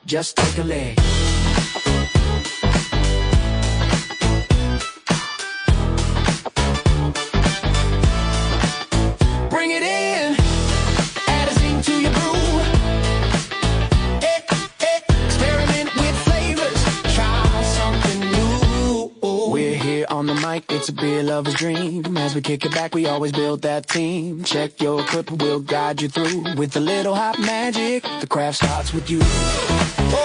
just take a leg. Bring it in, add a zing to your brew. Experiment with flavors, try something new. We're here on the mic, it's a beer lover's dream. As we kick it back, we always build that team. Check your equipment, we'll guide you through. With a little hot magic, the craft starts with you. So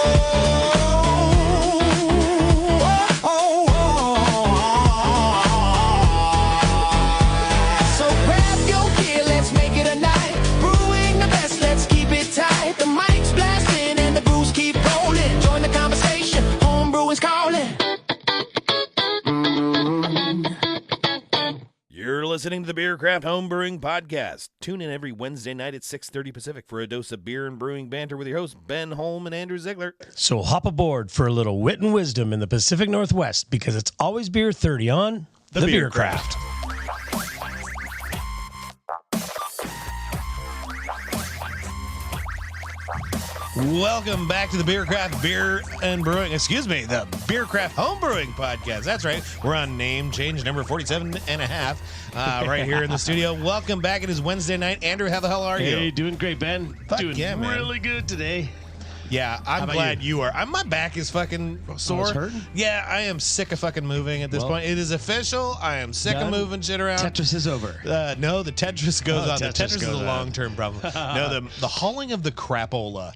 grab your gear, let's make it a night. Brewing the best, let's keep it tight. The mic's blasting and the brews keep rolling. Join the conversation, homebrewing's calling. You're listening to the Beercraft Homebrewing Podcast. Tune in every Wednesday night at 6:30 Pacific for a dose of beer and brewing banter with your hosts, Ben Holm and Andrew Ziegler. So hop aboard for a little wit and wisdom in the Pacific Northwest, because it's always beer 30 on the Beercraft. Welcome back to the Beercraft Beer and Brewing, the Beercraft Homebrewing Podcast. That's right. We're on name change number 47 and a half right here in the studio. Welcome back. It is Wednesday night. Andrew, how the hell are you? Hey, doing great, Ben. Fuck doing yeah, man. really good today. Yeah, I'm glad you are. My back is fucking sore. it's hurting? Yeah, I am sick of fucking moving at this point. It is official. I am sick of moving shit around. Tetris is over. No, the Tetris goes on. The Tetris is a goes on. long-term problem. No, the hauling of the crapola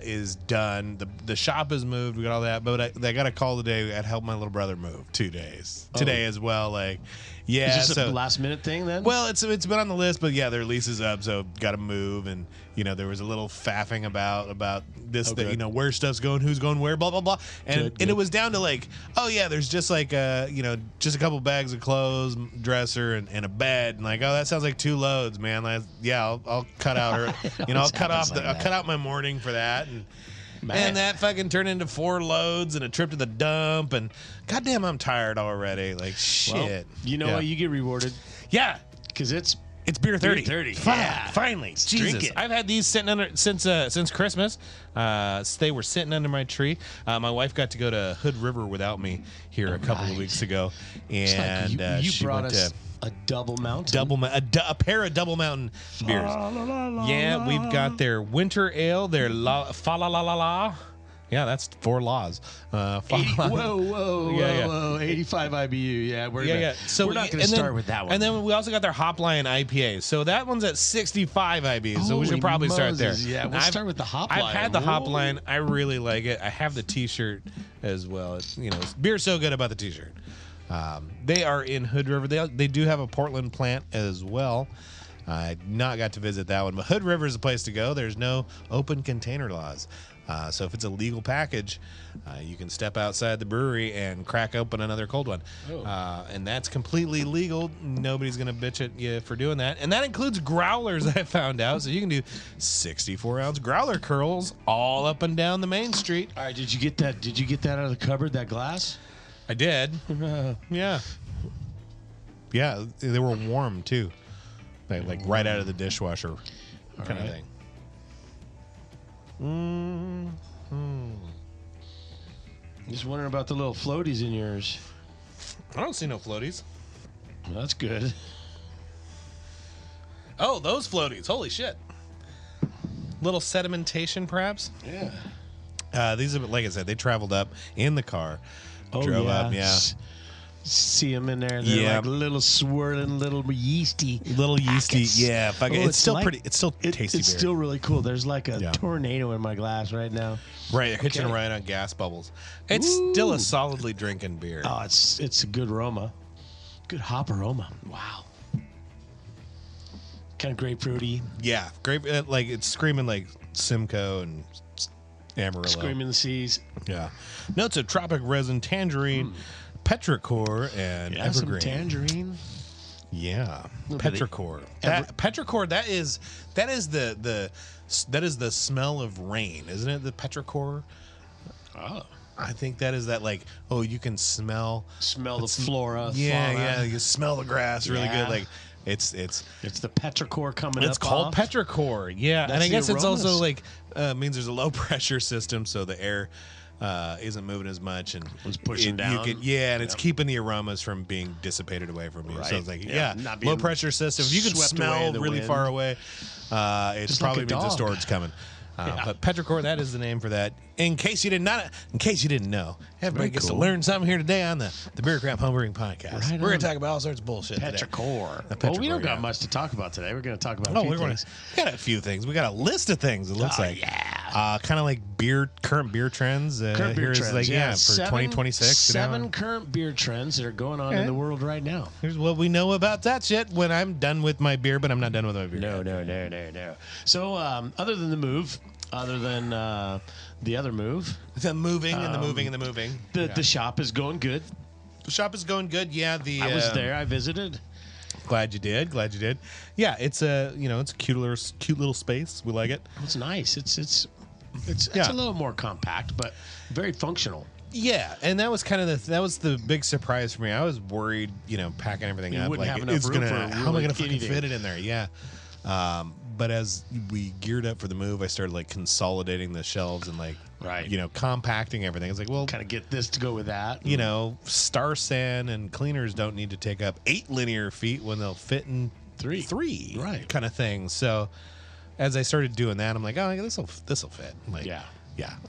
is done. The shop is moved. We got all that, but I got a call today. I'd help my little brother move 2 days today as well. Yeah, Is this a last minute thing then? Well, it's been on the list, but yeah, their lease is up, so got to move. And there was a little faffing about this, where stuff's going, who's going where, blah blah blah. And it was down to there's just just a couple bags of clothes, dresser, and a bed, and that sounds like 2 loads, man. I'll cut out I'll cut out my morning for that. And that fucking turned into 4 loads and a trip to the dump, and goddamn, I'm tired already. Shit. Well, you know what? You get rewarded. Yeah, because it's beer 30. Beer 30. Finally, Let's Jesus! drink it. I've had these sitting under since Christmas. They were sitting under my tree. My wife got to go to Hood River without me here a couple of weeks ago, and you she brought went us to a double mountain. a pair of Double Mountain beers. Yeah, we've got their winter ale, their fa la la la la. Yeah, that's 4 laws. Whoa, 85 IBU. Yeah, So we're not going to start with that one. And then we also got their Hopline IPA. So that one's at 65 IBU. So we should probably start there. Yeah, we'll start with the Hopline. I've had the Hopline. I really like it. I have the T-shirt as well. Beer's so good about the T-shirt. They are in Hood River. They do have a Portland plant as well. I not got to visit that one, but Hood River is a place to go. There's no open container laws. So if it's a legal package, you can step outside the brewery and crack open another cold one. And that's completely legal. Nobody's going to bitch at you for doing that. And that includes growlers, I found out. So you can do 64-ounce growler curls all up and down the main street. All right, did you get that? Did you get that out of the cupboard, that glass? I did. Yeah. Yeah, they were warm, too. Like right out of the dishwasher kind of thing. Just wondering about the little floaties in yours. I don't see no floaties. Well, that's good. Oh, those floaties. Holy shit. Little sedimentation, perhaps? Yeah. These are, like I said, they traveled up in the car. Drove up, yeah. See them in there. They're like little swirling, little yeasty. Yeah. It's still pretty. It's still tasty beer. It's still really cool. There's like a tornado in my glass right now. Right, they're hitching right on gas bubbles. It's still a solidly drinking beer. Oh, it's a good aroma. Good hop aroma. Wow. Kind of grapefruity. Yeah, grape. It's screaming like Simcoe and Amarillo. Screaming the seas. Yeah. Notes of tropic resin, tangerine, petrichor, and evergreen. Some tangerine. Yeah, petrichor. Petrichor. That is the smell of rain, isn't it? The petrichor. Oh. I think that is that you can smell the flora. Yeah, fauna. yeah. You smell the grass really good. It's the petrichor coming up. It's called petrichor. Yeah, That's and I the guess it's aromas. also like means there's a low pressure system, so the air isn't moving as much, and it's pushing down. And it's keeping the aromas from being dissipated away from you. Right. So it's like Not low being pressure system. If you can swept away smell in the really wind. far away, it Just probably like a means a dog. storm's coming. But petrichor, that is the name for that. In case you didn't know, everybody gets cool. to learn something here today on the Beer Crap Homebrewing Podcast. Right We're going on. to talk about all sorts of bullshit today. Petrichor. The Well, we don't petrichor, got yeah. much to talk about today. We're going to talk about Oh, a few we things. got a few things. We got a list of things. It looks Oh, like, yeah. kind of like current beer trends. Current beer here's trends, like, for Seven- 2026. Seven current beer trends that are going on in the world right now. Here's what we know about that shit. When I'm done with my beer, but I'm not done with my beer. No. So, other than the move, other than the other move, The moving and the moving and the moving. the shop is going good. The shop is going good. Yeah, I was there. I visited. Glad you did. Yeah, it's a it's a cute little space. We like it. It's nice. It's Yeah. a little more compact, but very functional. Yeah, and that was kind of the big surprise for me. I was worried, packing everything You up. wouldn't Like have enough it's room gonna. for How am I really gonna fucking anything. fit it in there? Yeah. But as we geared up for the move, I started like consolidating the shelves and like Right. compacting everything. It's like, well, Kind of get this to go with that. Star sand and cleaners don't need to take up 8 linear feet when they'll fit in three, Right. kind of thing. So as I started doing that, I'm like, oh, this'll fit. I'm like, Yeah.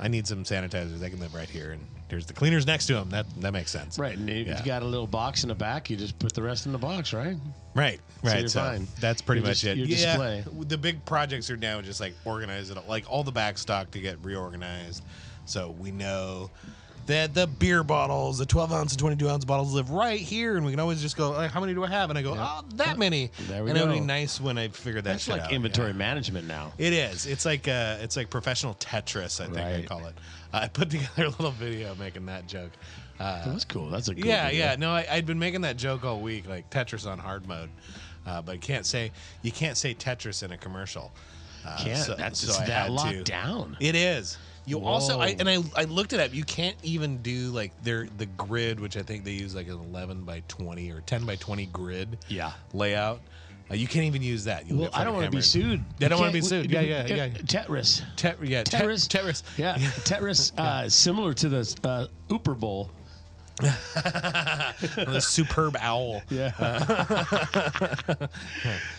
I need some sanitizers. They can live right here, and there's the cleaners next to them. That makes sense. Right, and if Yeah. you got a little box in the back, you just put the rest in the box, right? Right. you're fine. That's pretty Your much it. your Yeah. display. The big projects are now just like organize it, like all the back stock to get reorganized. So we know that the beer bottles, the 12-ounce and 22-ounce bottles live right here, and we can always just go, how many do I have? And I go, that many. There we and it'll go. be nice when I figure that That's shit like out. inventory Yeah. management now. It is. It's like professional Tetris, I think I Right. call it. I put together a little video making that joke. That's cool. That's a good Yeah. No, I'd been making that joke all week, like Tetris on hard mode, but you can't say Tetris in a commercial. Can't. So It's I that had locked to. down. It is. You also, Whoa. I looked it up. You can't even do like the grid, which I think they use like an 11 by 20 or 10 by 20 grid. Yeah. layout. You can't even use that. You'll Well, get I don't want to be fucking sued. They don't You want to be can't- sued. Yeah. Tetris. Tetris. Tetris. Yeah, Tetris, similar to the Uber Bowl. The superb owl. Yeah.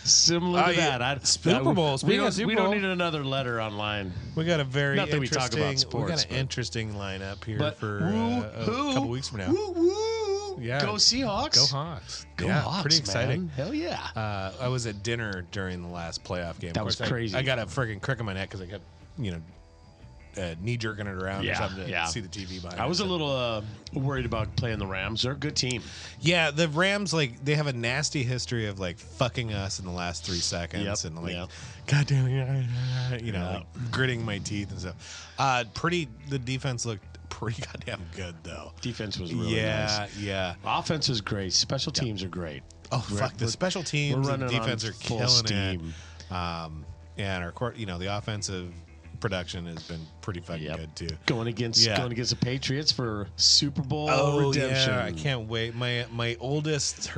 Similar to yeah. that. Super Bowl. We Speaking of don't, Super we don't Bowl. need another letter online. We got a very Not that we interesting. talk about sports, we got an but- interesting lineup here But for woo-hoo. a couple weeks from now. Woo! Yeah. Go Seahawks. Go Hawks. Go Yeah, Hawks, pretty exciting. man. Hell yeah. I was at dinner during the last playoff game. That Of was course, crazy. I got a freaking crick in my neck because I kept, knee jerking it around or Yeah, something to yeah. see the TV behind. I me. was a So- little worried about playing the Rams. They're a good team. Yeah, the Rams, like, they have a nasty history of, like, fucking us in the last 3 seconds. Yep, And, like, yep. goddamn it, like, gritting my teeth and stuff. The defense looked pretty goddamn good, though. Defense was really nice. Yeah. Offense is great. Special teams are great. Oh, fuck. The special teams and running defense on are full killing steam. it. And our court, the offensive production has been pretty fucking Yep. good, too. Going against the Patriots for Super Bowl redemption. Yeah, I can't wait. My oldest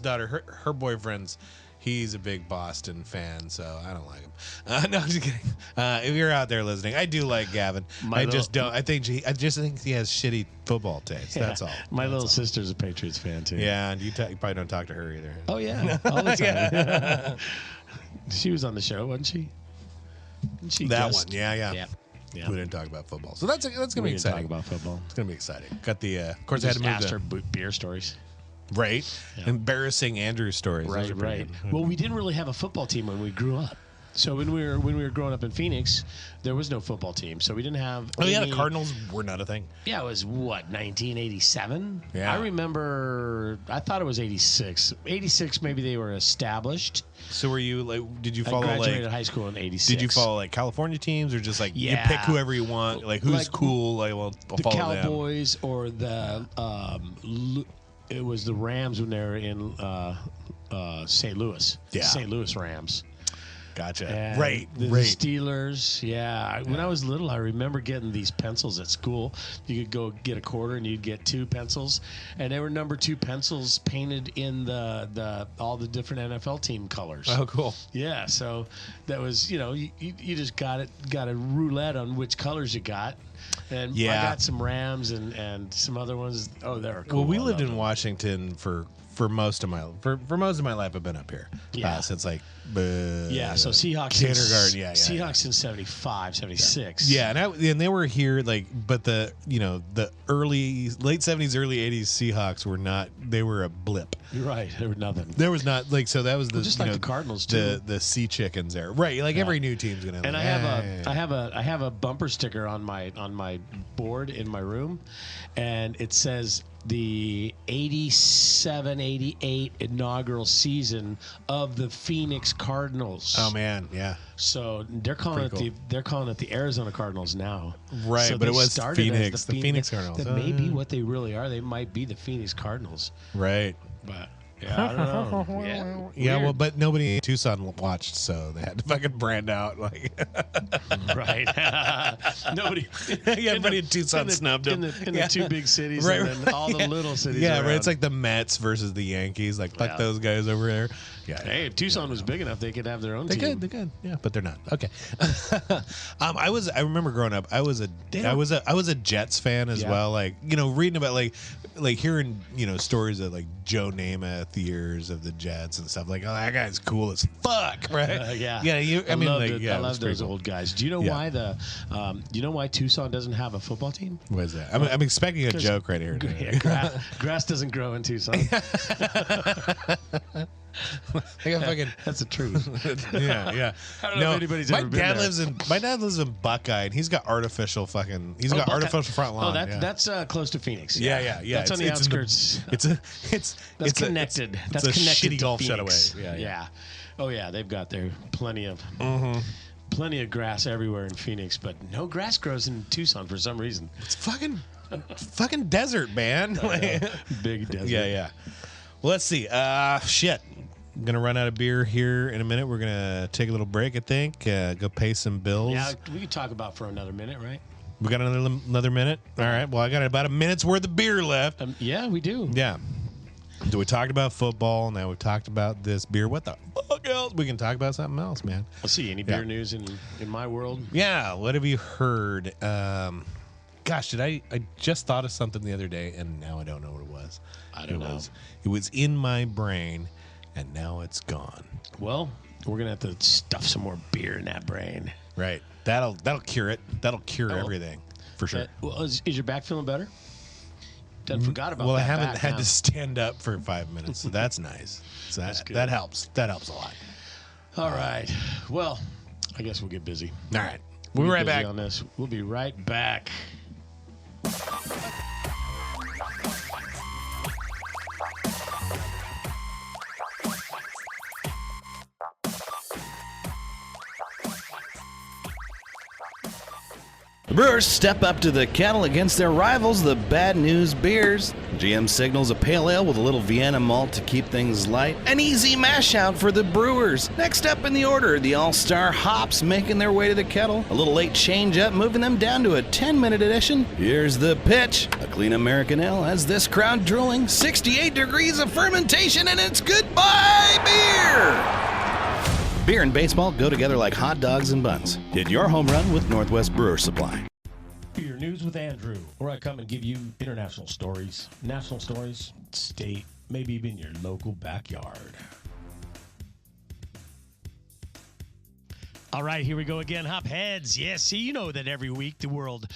daughter, her boyfriend's, he's a big Boston fan, so I don't like him. No, I'm just kidding. If you're out there listening, I do like Gavin. I just think he has shitty football taste. That's all. My little sister's a Patriots fan too. Yeah, and you probably don't talk to her either. Oh yeah, all the time. She was on the show, wasn't she? Didn't she That guest? one, yeah. Yeah. We didn't talk about football, so that's gonna be We didn't talk exciting. about football. It's gonna be exciting. Got the of course I had Just to move asked the her beer stories. right. Embarrassing Andrew stories. Those are pretty Right. good. Well, we didn't really have a football team when we grew up. So when we were growing up in Phoenix, there was no football team. So we didn't have. Oh yeah, any- the Cardinals were not a thing. Yeah, it was what 1987. Yeah. I remember. I thought it was 86. 86, maybe they were established. So were you like? Did you I follow graduated like? high school in 86. Did you follow like California teams or just like Yeah. you pick whoever you want? Like who's Like, cool? Like well, I'll the follow them. Cowboys or the? It was the Rams when they were in St. Louis. Yeah. St. Louis Rams. Gotcha. And Right. The Right. Steelers. Yeah. When I was little, I remember getting these pencils at school. You could go get a quarter and you'd get 2 pencils, and they were number 2 pencils painted in the all the different NFL team colors. Oh, cool. Yeah. So that was, you just got a roulette on which colors you got. And I got some Rams and some other ones. Oh, they were cool. Well, we I lived loved in them. Washington for most of my life. I've been up here. Yeah. Since like So Seahawks kindergarten. Yeah. Seahawks in 75, 76. Yeah, and they were here but the late 70s, early 80s Seahawks were not. They were a blip. You're right. There was nothing. There was not so that was Just like the Cardinals too. the sea chickens there, right? Like every new team's gonna. And I have a bumper sticker on my board in my room, and it says the 87-88 inaugural season of the Phoenix Cardinals. Oh man, yeah. So they're calling it the Arizona Cardinals now. Right, so but it was started Phoenix, as the Phoenix Cardinals. That may be what they really are. They might be the Phoenix Cardinals. Right. But yeah, I don't know. Yeah, Weird. well, but nobody in Tucson watched, so they had to fucking brand out like. Right. Nobody. Everybody in Tucson snubbed them. In the 2 big cities, Right, and then all the little cities. Yeah, around. right. It's like the Mets versus the Yankees. Like fuck those guys over there. Yeah. Hey, if Tucson was big enough, they could have their own They team. could. Yeah, but they're not. Okay. I remember growing up. I was a Jets fan as well. Like reading about like hearing stories of like Joe Namath years of the Jets and stuff. Like, oh, that guy's cool as fuck, right? Yeah. I mean, love like, it. yeah, I love those cool. old guys. Do you know why why Tucson doesn't have a football team? What is that? I'm expecting a joke right here. Yeah, grass doesn't grow in Tucson. I got fucking. That's the truth. Yeah. I don't know if anybody's my ever been dad there. My dad lives in Buckeye, and he's got artificial fucking. He's got artificial front lawn. Oh, that's close to Phoenix. Yeah. That's on the outskirts. That's connected. That's a connected shitty to golf Phoenix. shutaway. Yeah. Oh yeah, they've got their plenty of grass everywhere in Phoenix, but no grass grows in Tucson for some reason. It's fucking desert, man. Big desert. Yeah. Well, let's see. Shit. I'm gonna run out of beer here in a minute. We're gonna take a little break, I think. Go pay some bills. Yeah, we could talk about for another minute, right? We got another minute. All right. Well, I got about a minute's worth of beer left. Yeah, we do. Yeah. So we talked about football. Now we've talked about this beer. What the fuck else? We can talk about something else, man. Let's see. Any beer news in my world? Yeah. What have you heard? Gosh, I just thought of something the other day, and now I don't know what it was. I don't know. It was in my brain, and now it's gone. Well, we're gonna have to stuff some more beer in that brain. Right. That'll cure it. That'll cure everything for sure. Well, is your back feeling better? Done forgot about. Well, I that haven't back had now. to stand up for 5 minutes, so that's nice. So that helps. That helps a lot. All right. Well, I guess we'll get busy. All right. We'll be right back. On this. We'll be right back. The Brewers step up to the kettle against their rivals, the Bad News Beers. GM signals a pale ale with a little Vienna malt to keep things light. An easy mash out for the Brewers. Next up in the order, the All-Star Hops making their way to the kettle. A little late change up, moving them down to a 10-minute edition. Here's the pitch. A clean American ale has this crowd drooling. 68 degrees of fermentation, and it's goodbye beer! Beer and baseball go together like hot dogs and buns. Hit your home run with Northwest Brewer Supply. Beer news with Andrew, where I come and give you international stories, national stories, state, maybe even your local backyard. All right, here we go again, Hopheads. Yeah, see, you know that every week the world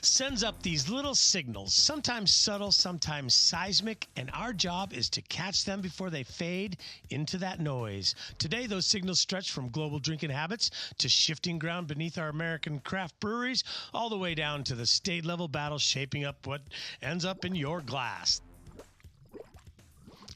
sends up these little signals, sometimes subtle, sometimes seismic, and our job is to catch them before they fade into that noise. Today, those signals stretch from global drinking habits to shifting ground beneath our American craft breweries, all the way down to the state-level battle shaping up what ends up in your glass.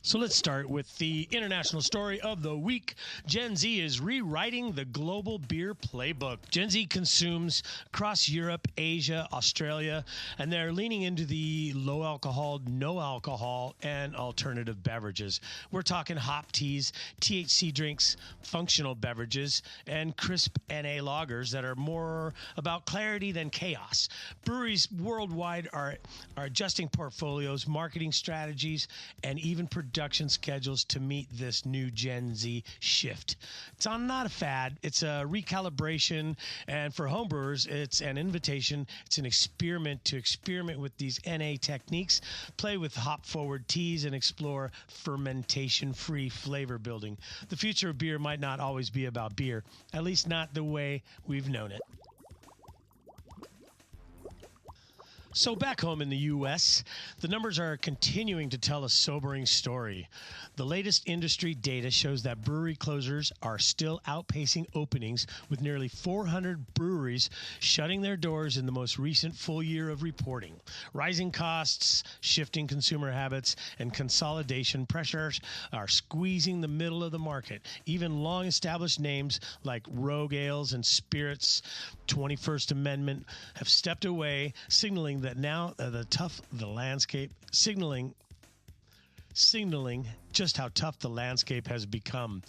So let's start with the international story of the week. Gen Z is rewriting the global beer playbook. Gen Z consumes across Europe, Asia, Australia, and they're leaning into the low alcohol, no alcohol, and alternative beverages. We're talking hop teas, THC drinks, functional beverages, and crisp NA lagers that are more about clarity than chaos. Breweries worldwide are adjusting portfolios, marketing strategies, and even production schedules to meet this new Gen Z shift. It's not a fad, it's a recalibration, and for homebrewers, it's an invitation, it's an experiment to experiment with these NA techniques, play with hop-forward teas, and explore fermentation-free flavor building. The future of beer might not always be about beer, at least not the way we've known it. So back home in the U.S., the numbers are continuing to tell a sobering story. The latest industry data shows that brewery closures are still outpacing openings, with nearly 400 breweries shutting their doors in the most recent full year of reporting. Rising costs, shifting consumer habits, and consolidation pressures are squeezing the middle of the market. Even long-established names like Rogue Ales and Spirits 21st Amendment have stepped away, signaling that now signaling just how tough the landscape has become.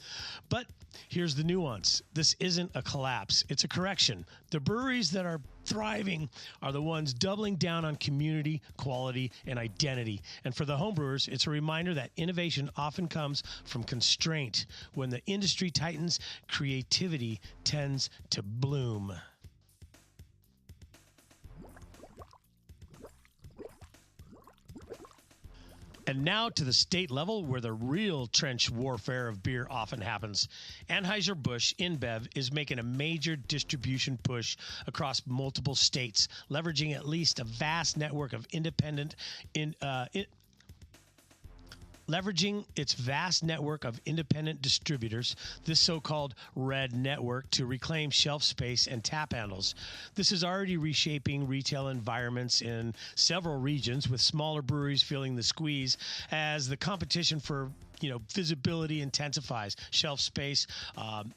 But here's the nuance. This isn't a collapse. It's a correction. The breweries that are thriving are the ones doubling down on community, quality, and identity. And for the homebrewers, it's a reminder that innovation often comes from constraint. When the industry tightens, creativity tends to bloom. And now to the state level, where the real trench warfare of beer often happens. Anheuser-Busch InBev is making a major distribution push across multiple states, leveraging at least a vast network of leveraging its vast network of independent distributors, this so-called red network, to reclaim shelf space and tap handles. This is already reshaping retail environments in several regions, with smaller breweries feeling the squeeze as the competition for visibility intensifies. Shelf space,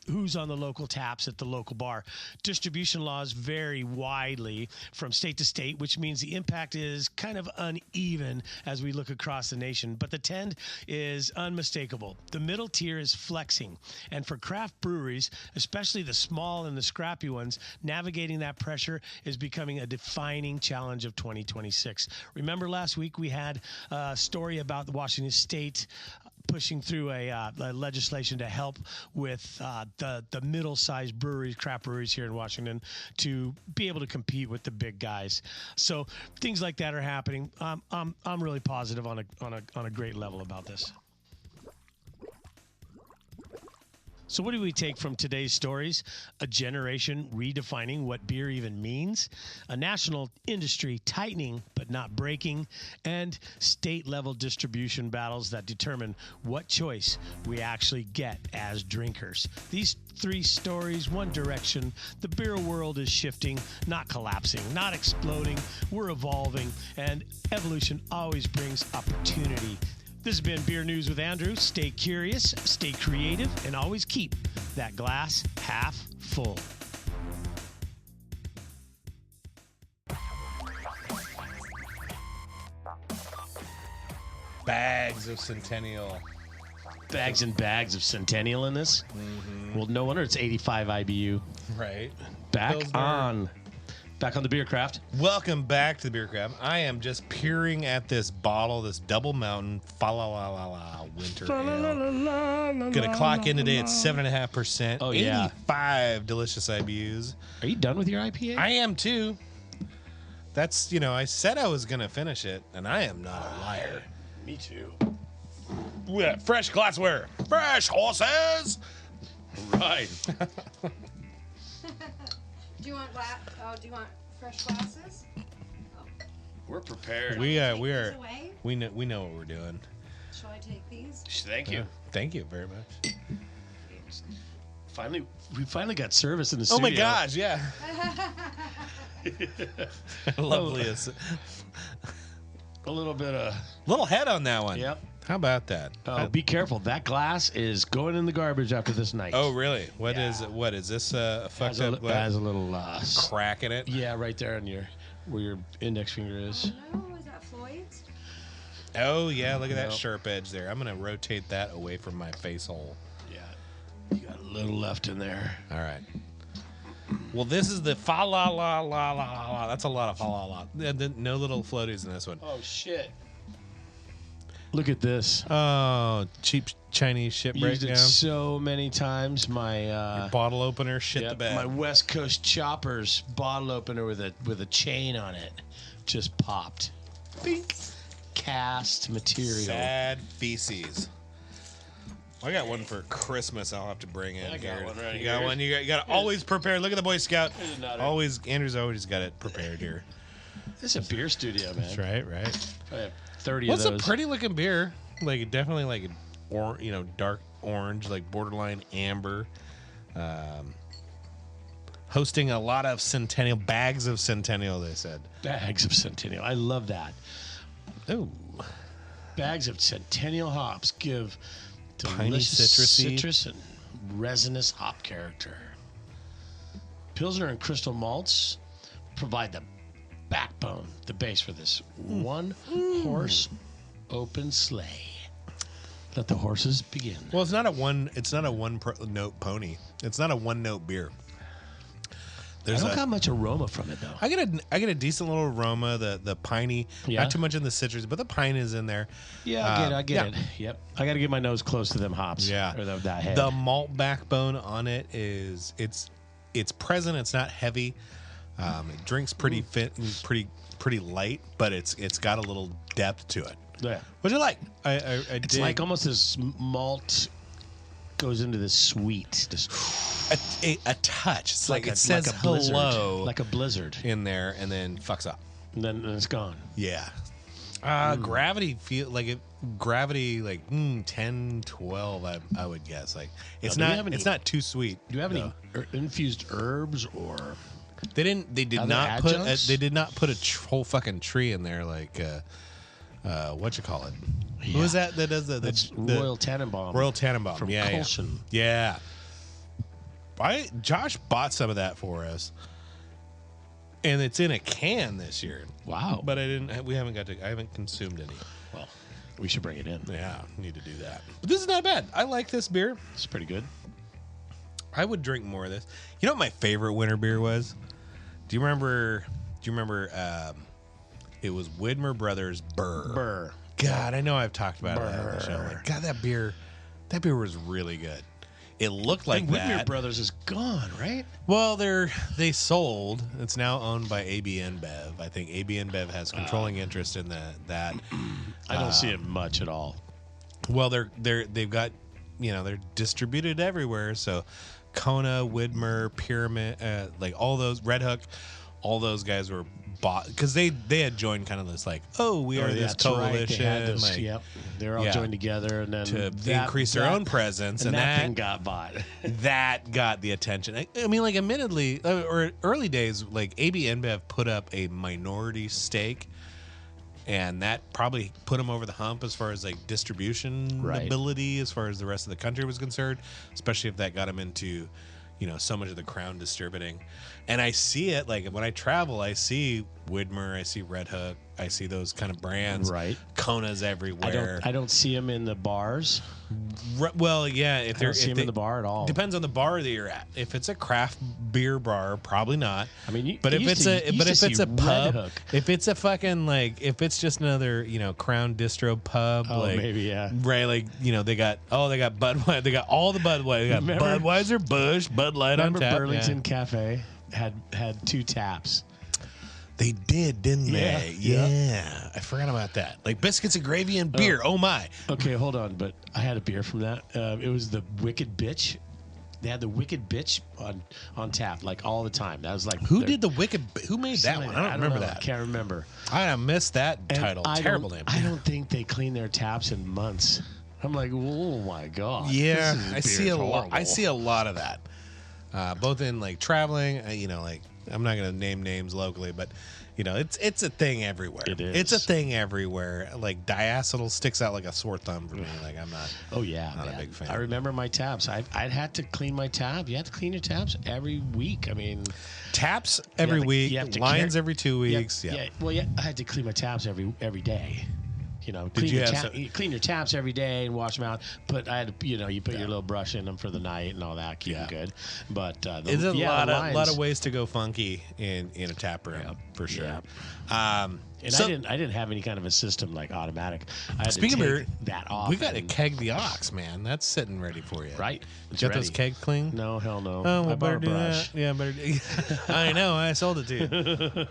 who's on the local taps at the local bar. Distribution laws vary widely from state to state, which means the impact is kind of uneven as we look across the nation. But the trend is unmistakable. The middle tier is flexing. And for craft breweries, especially the small and the scrappy ones, navigating that pressure is becoming a defining challenge of 2026. Remember last week we had a story about the Washington State pushing through a legislation to help with the middle-sized breweries, craft breweries here in Washington, to be able to compete with the big guys. So things like that are happening. I'm really positive on a great level about this. So what do we take from today's stories? A generation redefining what beer even means, a national industry tightening but not breaking, and state-level distribution battles that determine what choice we actually get as drinkers. These three stories, one direction. The beer world is shifting, not collapsing, not exploding. We're evolving, and evolution always brings opportunity. This has been Beer News with Andrew. Stay curious, stay creative, and always keep that glass half full. Bags of Centennial. Bags and bags of Centennial in this? Mm-hmm. Well, no wonder it's 85 IBU. Right. Back on the Beer Craft. Welcome back to the Beer Craft. I am just peering at this bottle, this Double Mountain Fa-la-la-la-la Winter Ale. Gonna clock in today at 7.5%. Oh, yeah. 85 delicious IBUs. Are you done with your IPA? I am too. That's, I said I was gonna finish it, and I am not a liar. Me too. Yeah, fresh glassware. Fresh horses. Right. Do you want fresh glasses? Oh. We're prepared. We are. Away? We know what we're doing. Shall I take these? Thank you. Thank you very much. We finally got service in the Oh studio. my gosh, yeah. Loveliest. A little bit of... Little head on that one. Yep. How about that? Be careful. That glass is going in the garbage after this night. Oh, really? What is it? What is this? A fucked up glass? Has a little crack in it? Yeah, right there on where your index finger is. No, is that Floyd's? Oh, yeah. Look at that sharp edge there. I'm going to rotate that away from my face hole. Yeah. You got a little left in there. All right. Well, this is the fa la la la la la. That's a lot of fa la la. No little floaties in this one. Oh, shit. Look at this. Oh, cheap Chinese ship Used breakdown. it so many times. My Your bottle opener shit the bed. my West Coast Choppers bottle opener with a chain on it just popped. Bink. Cast material. Sad feces. I got one for Christmas. I'll have to bring in. I got here. one right You here. got one. You got to always prepare. Look at the Boy Scout. Here's another. Always, Andrew's always got it prepared here. This is a beer studio, man. That's right. I have 30 What's of a those. pretty looking beer? Like definitely like dark orange, like borderline amber. Hosting a lot of Centennial bags of Centennial. They said Bags of Centennial. I love that. Oh, Bags of Centennial hops give Piney, delicious citrusy. citrus and resinous hop character. Pilsner and crystal malts provide the backbone, the base for this one-horse open sleigh. Let the horses begin. well, it's not a one note pony. It's not a one note beer. I don't got much aroma from it though. I get a decent little aroma. The piney, Yeah. not too much in the citrus, but the pine is in there. Yeah, I get yeah. it. Yep. I got to get my nose close to them hops. Yeah, Or that head. the malt backbone on it is it's present. It's not heavy. It drinks pretty fit and pretty light, but it's got a little depth to it, yeah. which I like. I It's dig. like almost this malt goes into this sweet. Just a touch. It's like it like says a blizzard. hello Like a blizzard. in there and then fucks up. And then it's gone. Yeah. Gravity feel like it. Gravity like 10, 12. I would guess like it's do we not. have any- It's not too sweet. Do you have any infused herbs or? They didn't. They did Other not put. adjuncts? They did not put a whole fucking tree in there. Like, what you call it? Who is that? That does the That's the Royal Tannenbaum. Royal Tannenbaum from yeah, Colson. Yeah. Josh bought some of that for us, and it's in a can this year. Wow. But I didn't. We haven't got to. I haven't consumed any. Well, we should bring it in. Yeah, need to do that. But this is not bad. I like this beer. It's pretty good. I would drink more of this. You know what my favorite winter beer was? Do you remember? It was Widmer Brothers Burr. God, I know I've talked about it on the show. Like, God, that beer was really good. It looked like And Whitmer that. Brothers is gone, right? Well, they sold. It's now owned by AB InBev. I think AB InBev has controlling interest in that. I don't see it much at all. Well, they've got, they're distributed everywhere. So, Kona, Widmer, Pyramid, like all those, Red Hook, all those guys were bought because they had joined kind of this like, we are this that's right. coalition, They had this, like yep. They're all joined together, and then to increase their own presence, and that thing got bought. that got the attention. I mean, like admittedly, or early days, like AB InBev put up a minority stake. And that probably put them over the hump as far as like distribution ability, as far as the rest of the country was concerned, especially if that got them into, so much of the crown distributing. And I see it like when I travel, I see Widmer, I see Red Hook, I see those kind of brands. Right. Kona's everywhere. I don't see them in the bars. Well, yeah, if I they're don't see them in the bar at all. Depends on the bar that you're at. If it's a craft beer bar, probably not. I mean, but if it's a pub, Hook. if it's a fucking like, if it's just another Crown Distro pub, like maybe yeah, right, like they got Budweiser, they got all the Budweiser, they got Budweiser, Busch, Bud Light on tap. Burlington Cafe had 2 taps. They did, didn't they? Yeah. I forgot about that. Like biscuits and gravy and beer. Oh my. Okay, hold on. But I had a beer from that. It was the Wicked Bitch. They had the Wicked Bitch on tap like all the time. That was like who made that one? I don't remember that. I can't remember. I missed that And title. Terrible name. I don't think they cleaned their taps in months. I'm like, oh my god. Yeah, this I see a lot. horrible. I see a lot of that, both in like traveling. Like I'm not going to name names locally, but it's a thing everywhere. It is. It's a thing everywhere. Like diacetyl sticks out like a sore thumb for me. Like I'm not. Oh yeah, not man. a big fan. I remember my tabs. I'd had to clean my tab. You had to clean your tabs every week. I mean, Taps every week, lines every 2 weeks. Yeah. Well, yeah, I had to clean my tabs every day. Clean your taps every day and wash them out. But I had to, you put your little brush in them for the night and all that, keep them good. But there's a lot of ways to go funky in a tap room for sure. Yeah. And I didn't have any kind of a system like automatic. I had Speaking to of take that off. we got to keg the ox, man. That's sitting ready for you. Right. Did you get those kegs clean? No, hell no. Oh, well, I bought a better do brush. that. Yeah, better do. I know. I sold it to you.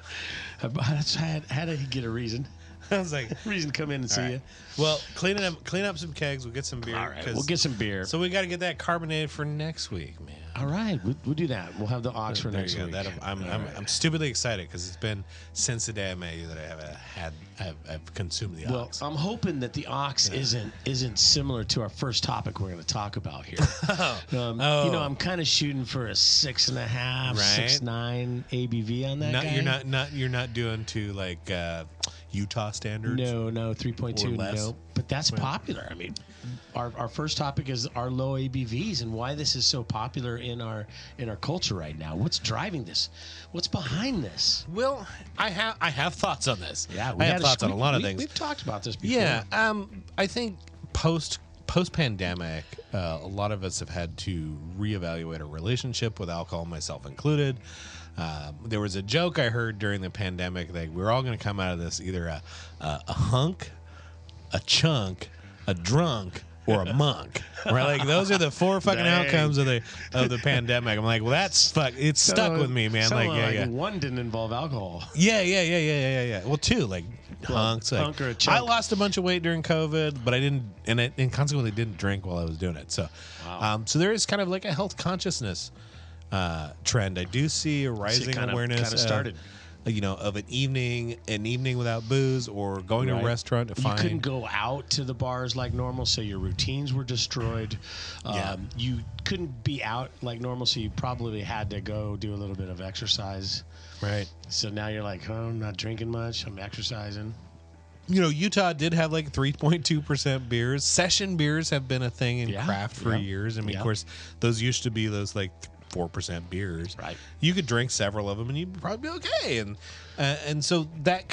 I had to get a reason. I was like, reason to come in and see you. Well, clean up some kegs. We'll get some beer. All right, we'll get some beer. So we got to get that carbonated for next week, man. All right, we'll do that. We'll have the ox for next week. I'm stupidly excited because it's been since the day I met you that I've consumed the ox. Well, I'm hoping that the ox isn't similar to our first topic we're going to talk about here. I'm kind of shooting for a 6.5, 6.9 ABV on that guy. You're not doing to like Utah standards. No, 3.2. No, but that's popular. I mean, our first topic is our low ABVs and why this is so popular in our culture right now. What's driving this? What's behind this? Well, I have thoughts on this. Yeah, I have thoughts on a lot of things. We've talked about this before. Yeah, I think post pandemic, a lot of us have had to reevaluate our relationship with alcohol, myself included. There was a joke I heard during the pandemic that we're all going to come out of this either a hunk, a chunk, a drunk, or a monk. Right? Like those are the 4 fucking outcomes of the pandemic. I'm like, well, it's stuck with me, man. Like, one didn't involve alcohol. Yeah. Well, 2, like hunks. Like, hunk or a chunk. I lost a bunch of weight during COVID, but I didn't, and consequently didn't drink while I was doing it. So, so there is kind of like a health consciousness trend. I do see a rising awareness. Kind of started. Of an evening without booze, or going to a restaurant to find. You couldn't go out to the bars like normal, so your routines were destroyed. You couldn't be out like normal, so you probably had to go do a little bit of exercise. Right. So now you're like, I'm not drinking much. I'm exercising. Utah did have like 3.2% beers. Session beers have been a thing in craft for years. I mean, of course, those used to be those like 4% beers. Right. You could drink several of them and you'd probably be okay. And so that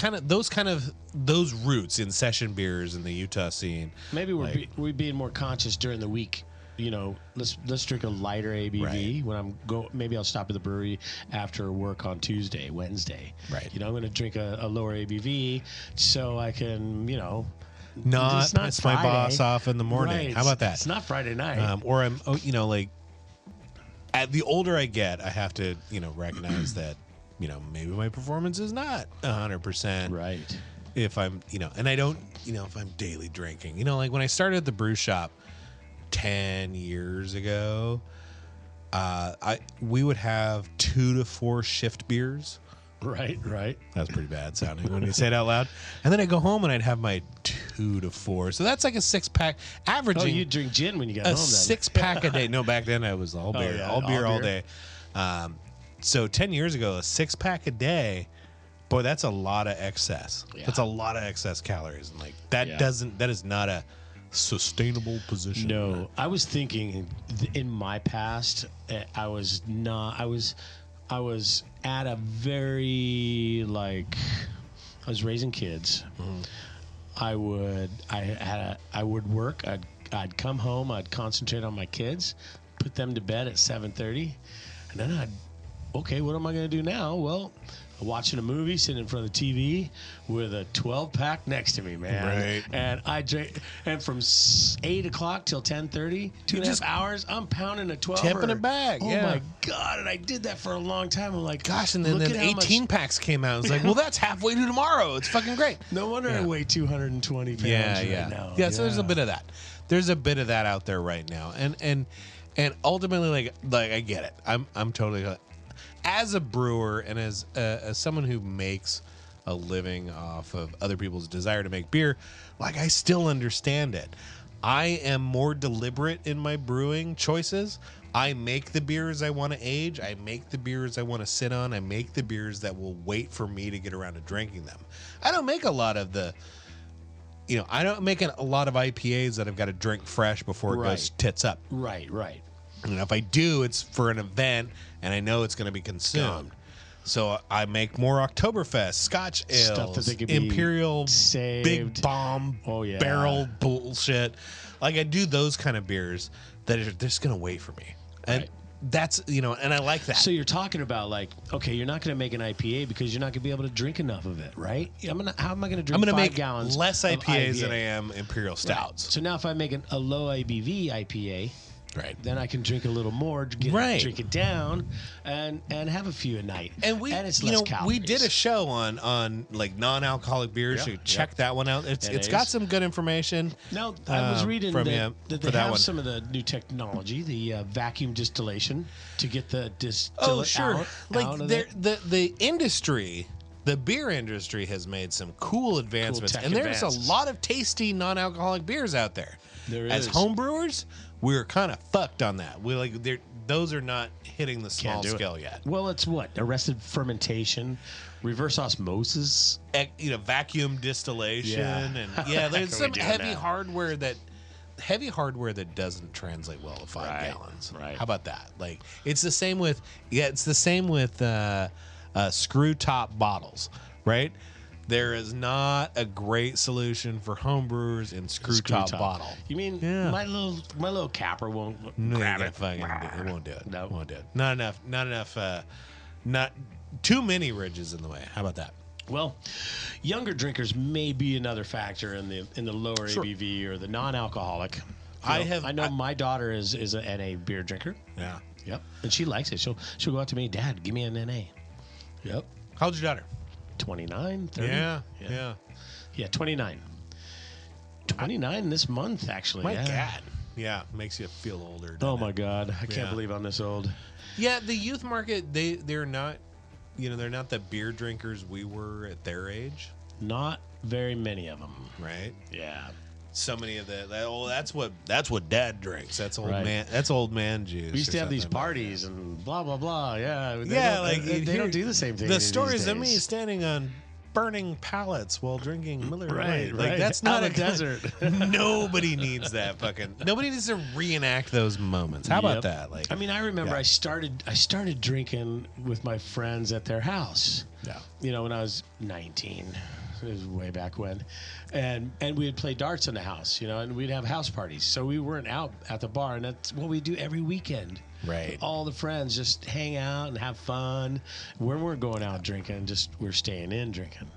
those roots in session beers in the Utah scene. Maybe we're being more conscious during the week. Let's drink a lighter ABV when I'm maybe I'll stop at the brewery after work on Tuesday, Wednesday. Right. I'm going to drink a lower ABV so I can, not piss my boss off in the morning. Right. How about that? It's not Friday night. Or I'm, like, the older I get, I have to, recognize that, maybe my performance is not 100%. Right. If I'm, and I don't, if I'm daily drinking. Like when I started at the brew shop 10 years ago, we would have 2 to 4 shift beers. Right. That's pretty bad sounding when you say it out loud. And then I'd go home and I'd have my 2 to 4. So that's like a 6-pack averaging. Oh, you drink gin when you got home then. A 6-pack a day. No, back then I was all beer. All beer all day. So 10 years ago, a 6-pack a day, boy, that's a lot of excess. Yeah. That's a lot of excess calories. And like that is not a sustainable position. No. I was thinking in my past, I was at a very I was raising kids. I would work. I'd come home. I'd concentrate on my kids, put them to bed at 7:30, and then what am I going to do now? Well, watching a movie, sitting in front of the TV with a 12-pack next to me, man. Right. And I drink, and from 8 o'clock till 10:30, 2.5 hours, I'm pounding a 12. Tipping it back. Oh my God! And I did that for a long time. I'm like, gosh, and then 18 packs came out. It's like, well, that's halfway to tomorrow. It's fucking great. No wonder I weigh 220 pounds right now. Yeah, so there's a bit of that. There's a bit of that out there right now, and ultimately, like I get it. I'm totally. As a brewer and as someone who makes a living off of other people's desire to make beer, like I still understand it. I am more deliberate in my brewing choices, I make the beers I want to age. I make the beers I want to sit on. I make the beers that will wait for me to get around to drinking them. I don't make a lot of I don't make a lot of IPAs that I've got to drink fresh before it goes tits up. Right. And if I do, it's for an event, and I know it's going to be consumed. So I make more Oktoberfest, Scotch ales, Stuff that they could be Imperial, saved. big bomb, barrel bullshit. Like I do those kind of beers that are just going to wait for me. And that's, and I like that. So you're talking about you're not going to make an IPA because you're not going to be able to drink enough of it, right? How am I going to drink 5 make gallons less of IPAs than I am Imperial Stouts. Right. So now if I make a low ABV IPA, then I can drink a little more, drink it down, and have a few a night. And it's less calories. We did a show on like non-alcoholic beers. So check that one out. It's got some good information. Now I was reading that they have some of the new technology, the vacuum distillation, to get the distillate out. The industry. The beer industry has made some cool advancements, and there's a lot of tasty non-alcoholic beers out there. There As is. homebrewers, we're kind of fucked on that. Those are not hitting the small scale yet. Well, it's arrested fermentation, reverse osmosis, vacuum distillation, and there's some heavy hardware that doesn't translate well to 5 gallons. Right. How about that? Like it's the same with screw top bottles, right? There is not a great solution for homebrewers in screw top bottle. You mean my little capper won't grab it? It won't do it. No. Won't do it. Not enough. Not too many ridges in the way. How about that? Well, younger drinkers may be another factor in the lower ABV or the non-alcoholic. I know my daughter is an NA beer drinker. Yeah. Yep. And she likes it. She'll go out to me, Dad, give me an NA. Yep. How old's your daughter? 29, 30. Yeah. 29. 29 this month, actually. My God. Yeah, makes you feel older. Oh my God, I can't believe I'm this old. Yeah, the youth market, they're not, they're not the beer drinkers we were at their age. Not very many of them. Right? Yeah. So many of that's what Dad drinks. That's old man. That's old man juice. We used to have these parties and blah blah blah. Yeah, they don't do the same thing. The stories of me standing on burning pallets while drinking Miller Lite. Right. That's not a desert. Nobody needs that Nobody needs to reenact those moments. How about that? I remember I started drinking with my friends at their house. Yeah. When I was 19. It was way back when, and we would play darts in the house, and we'd have house parties. So we weren't out at the bar, and that's what we do every weekend. Right. All the friends just hang out and have fun. We weren't going out drinking; we're staying in drinking.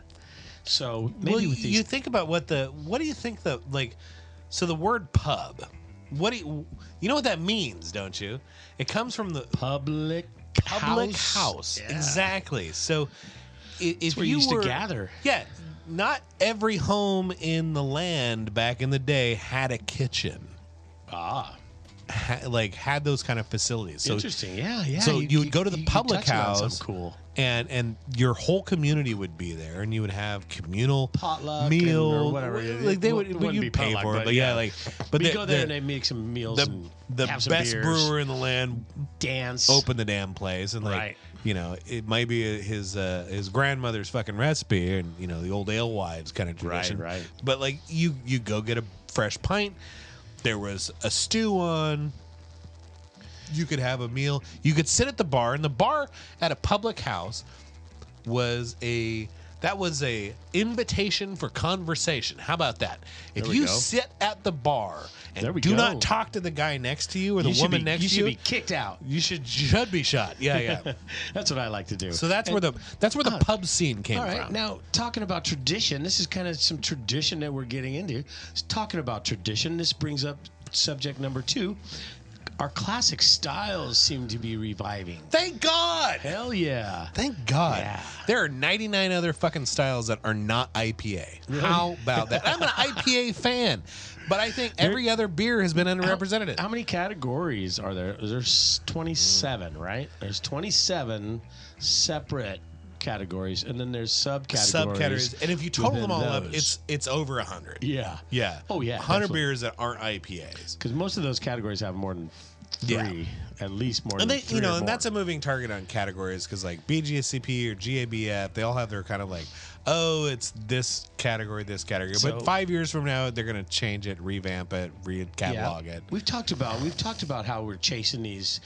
So maybe with these, you think about what do you think so the word pub, you know what that means, don't you? It comes from the public house. Yeah. Exactly. So if where you used to gather. Yeah. Not every home in the land back in the day had a kitchen. Had those kind of facilities. So, interesting. Yeah. So you would go to the public house. Cool. And your whole community would be there, and you would have communal potluck meal or whatever. You'd pay for it, but you go there and they make some meals. The have some best beers, brewer in the land dance, open the damn place, and it might be his grandmother's fucking recipe, and the old alewives kind of tradition. Right. But you go get a fresh pint. There was a stew on. You could have a meal. You could sit at the bar, and the bar at a public house was a invitation for conversation. How about that? If you sit at the bar and do not talk to the guy next to you or the woman next to you, you should be kicked out. You should be shot. Yeah. That's what I like to do. So that's where the pub scene came from. All right, now talking about tradition, this is kind of some tradition that we're getting into. Talking about tradition, this brings up subject number 2. Our classic styles seem to be reviving. Thank God. Hell yeah. Thank God. Yeah. There are 99 other fucking styles that are not IPA. Really? How about that? I'm an IPA fan, but I think every other beer has been underrepresented. How many categories are there? There's 27, right? There's 27 separate categories, and then there's subcategories. And if you total them all up, it's over 100. Yeah. Yeah. Oh, yeah. 100 beers that aren't IPAs. Because most of those categories have more than three. At least more And than they, three or and more. that's a moving target on categories because like BGSCP or GABF, they all have their kind of like, oh, it's this category. So- But 5 years from now, they're going to change it, revamp it, re-catalog it. We've talked about how we're chasing these.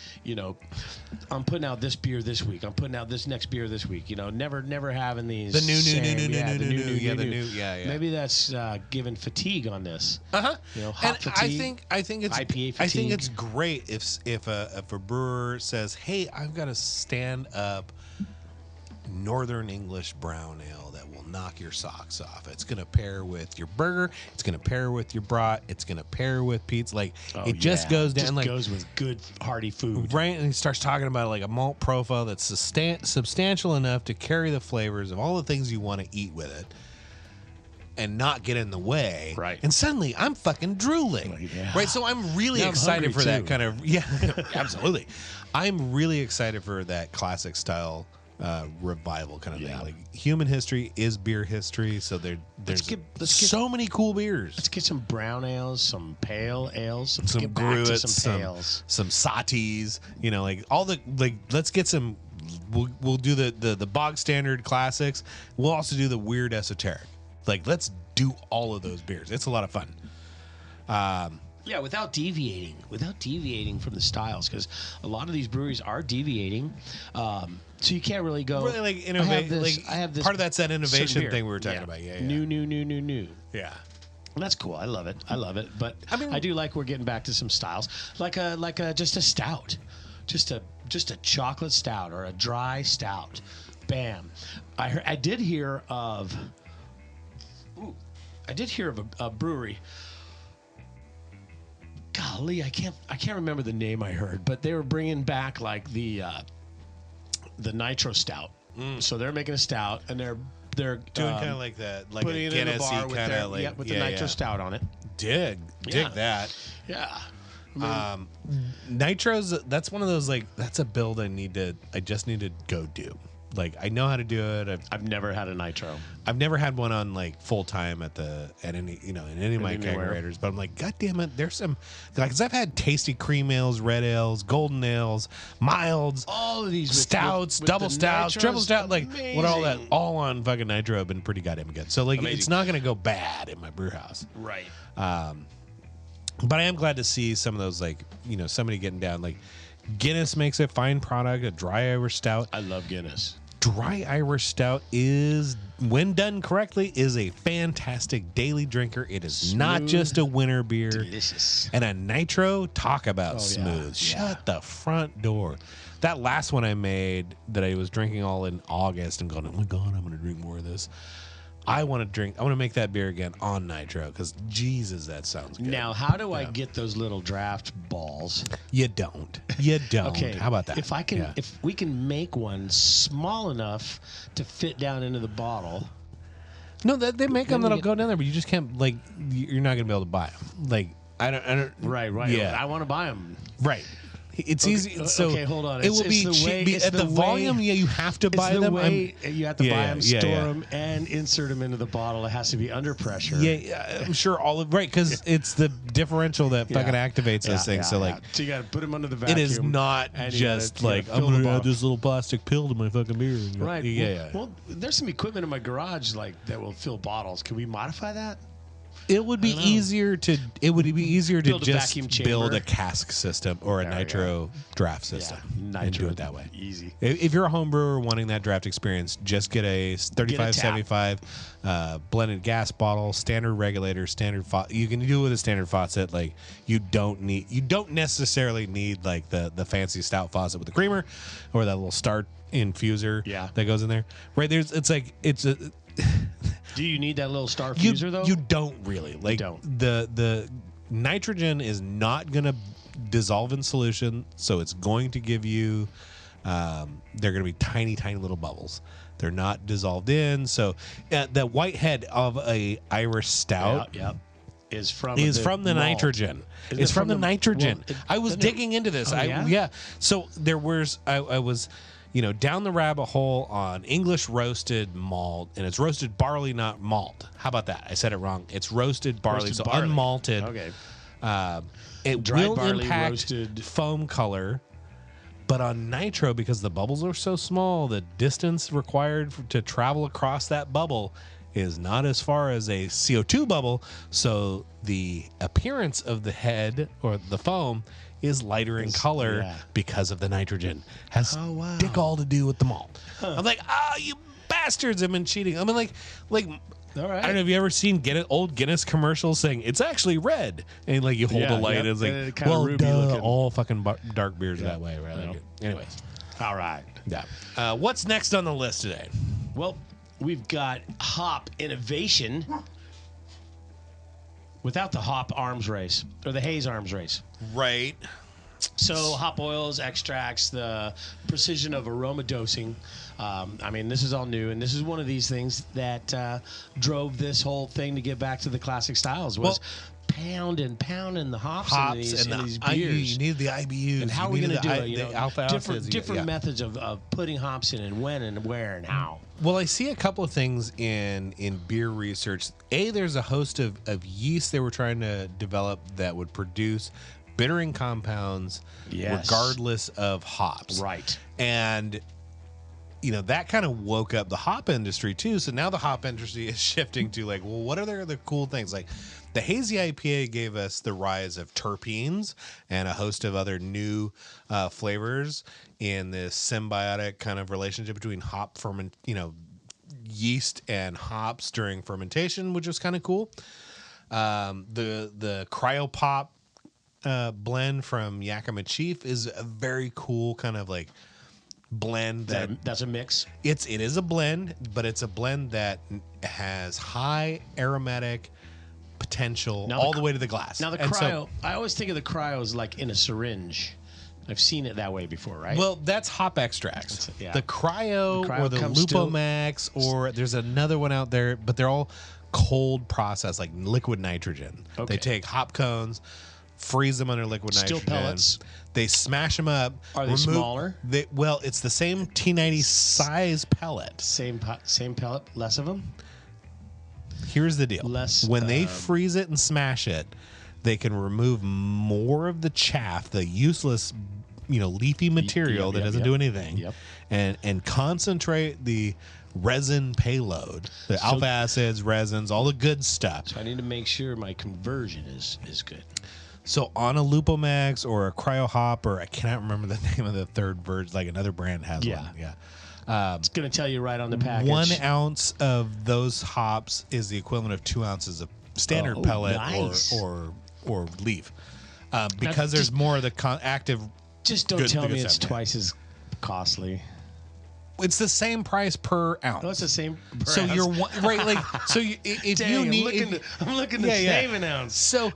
I'm putting out this beer this week. I'm putting out this next beer this week. Never having these. The new. Maybe that's giving fatigue on this. Uh-huh. Hot And fatigue. I think it's IPA I think fatigue. it's great if a brewer says, "Hey, I've got a stand up Northern English brown ale that will knock your socks off. It's going to pair with your burger. It's going to pair with your brat. It's going to pair with pizza. Like it just goes down. Like goes with good hearty food. right, and he starts talking about like a malt profile that's substantial enough to carry the flavors of all the things you want to eat with it. And not get in the way, Right. And suddenly I'm fucking drooling, Yeah. right? So I'm really Now I'm excited hungry, for that too. kind of absolutely. I'm really excited for that classic style revival kind of thing. Like human history is beer history, so there's let's get- so many cool beers. Let's get some brown ales, some pale ales, Some get back to gruits, some pales. some satis, like all the let's get some. We'll do the bog standard classics. We'll also do the weird esoteric. Like let's do all of those beers. It's a lot of fun. Yeah, without deviating from the styles, because a lot of these breweries are deviating. So you can't really go. Really, like I innovate. have this Part of that's that innovation certain beer. thing we were talking about. Yeah, New. yeah. And that's cool. I love it. But I mean- I do like we're getting back to some styles, like a just a stout, just a chocolate stout or a dry stout. Bam. I did hear of a brewery. Golly, I can't remember the name I heard, but they were bringing back like the nitro stout. So they're making a stout and they're Doing kind of like that, like putting a it in the Guinness-y bar with kind their, of like with the nitro stout on it. Dig Yeah. that. Yeah. Nitros. That's one of those that's a build I just need to go do. Like I know how to do it. I've never had a nitro. I've never had one on like full time at any in any of my Anywhere. keggerators, but I'm like, God damn it, there's some because I've had tasty cream ales, red ales, golden ales, milds, All of these with- stouts, with double the stouts, nitros, triple stout, like what all that, amazing. all on fucking nitro have been pretty goddamn good. So like, Amazing. it's not gonna go bad in my brew house. Right. But I am glad to see some of those somebody getting down. Like Guinness makes a fine product, a dry Irish stout. I love Guinness. Dry Irish stout is, when done correctly, is a fantastic daily drinker. It is not Smooth, just a winter beer. Delicious. And a nitro, talk about yeah. smooth. Yeah. Shut the front door. That last one I made that I was drinking all in August and going, oh my God, I'm going to drink more of this. I want to make that beer again on nitro because Jesus, that sounds good. Now, how do I get those little draft balls? You don't. You don't. Okay. How about that? If I can, Yeah. if we can make one small enough to fit down into the bottle. No, they make them Then that'll you go down there, but you just can't, you're not going to be able to buy them. Like, I don't. Right. Yeah. I want to buy them. Right. It's easy. So okay, hold on. It will be the cheap. way- it's At the way- volume, you have to buy It's the them. way you have to buy them, yeah, store yeah. them, and insert them into the bottle. It has to be under pressure. Yeah, I'm sure all of right because it's the differential that fucking activates those things. So so you got to put them under the vacuum. it is not and you just gotta like fill I'm the going to add bottle. this little plastic pill to my fucking beer. And go, Right. Yeah. Well, there's some equipment in my garage that will fill bottles. Can we modify that? It would be easier to. It would be easier to Build a just vacuum build chamber. a cask system or a There we nitro draft system and do it that way. Easy. If you're a home brewer wanting that draft experience, just get a 3575 blended gas bottle, standard regulator, standard. You can do it with a standard faucet. Like you don't necessarily need like the fancy stout faucet with the creamer or that little start infuser that goes in there. Right there's it's a. Do you need that little star You, fuser though? you don't really like don't. the nitrogen is not going to dissolve in solution, so it's going to give you they're going to be tiny little bubbles. They're not dissolved in, so the white head of a Irish stout is from the malt. nitrogen. Isn't It's it from the nitrogen. well, I was doesn't it- digging into this. Oh, yeah? Yeah. So there was I was down the rabbit hole on English roasted malt, and it's roasted barley, not malt. How about that? I said it wrong. It's roasted barley, Roasted so barley. unmalted. Okay. It Dry will barley impact roasted. foam color, but on nitro, because the bubbles are so small, the distance required to travel across that bubble is not as far as a CO2 bubble. So the appearance of the head or the foam is lighter in color because of the nitrogen. Has dick all to do with the malt. I'm like, you bastards have been cheating. I mean, like. All right. I don't know if you ever seen old Guinness commercials saying it's actually red, and like you hold a light, and it's like, kinda well, ruby duh, looking. all fucking dark beers that way, right? Like, anyways, All right. yeah. What's next on the list today? Well, we've got hop innovation without the hop arms race or the haze arms race. Right. So hop oils, extracts, the precision of aroma dosing. I mean, this is all new, and this is one of these things that drove this whole thing to get back to the classic styles was pounding the hops in these beers. You need the IBUs. And how are we going to do it? The alpha ounces, different methods of putting hops in and when and where and how. Well, I see a couple of things in beer research. There's a host of yeast they were trying to develop that would produce bittering compounds regardless of hops. Right. And that kind of woke up the hop industry too. So now the hop industry is shifting to like, well, what are the other cool things? Like the hazy IPA gave us the rise of terpenes and a host of other new flavors in this symbiotic kind of relationship between hop yeast and hops during fermentation, which was kind of cool. The cryopop blend from Yakima Chief is a very cool kind of like blend that's a mix. It is a blend, but it's a blend that has high aromatic potential all the way to the glass. Now the cryo, I always think of the cryos like in a syringe. I've seen it that way before, right? Well, that's hop extracts. The cryo or the comes Lupomax, or there's another one out there, but they're all cold process, like liquid nitrogen. Okay. They take hop cones, freeze them under liquid Still nitrogen. pellets. They smash them up. Are they smaller? It's the same T90 size pellet. Same pellet, less of them? Here's the deal. When they freeze it and smash it, they can remove more of the chaff, the useless, leafy material that doesn't do anything, and concentrate the resin payload, the alpha acids, resins, all the good stuff. So I need to make sure my conversion is good. So on a Lupomax or a Cryo Hop, or I cannot remember the name of the third version, like another brand has one. Yeah. It's going to tell you right on the package. 1 ounce of those hops is the equivalent of 2 ounces of standard pellet or leaf. Because there's more of the active. Just don't tell me it's twice as costly. It's the same price per ounce. No, it's the same. So ounce. you're right, like if you need. I'm looking to save an ounce. So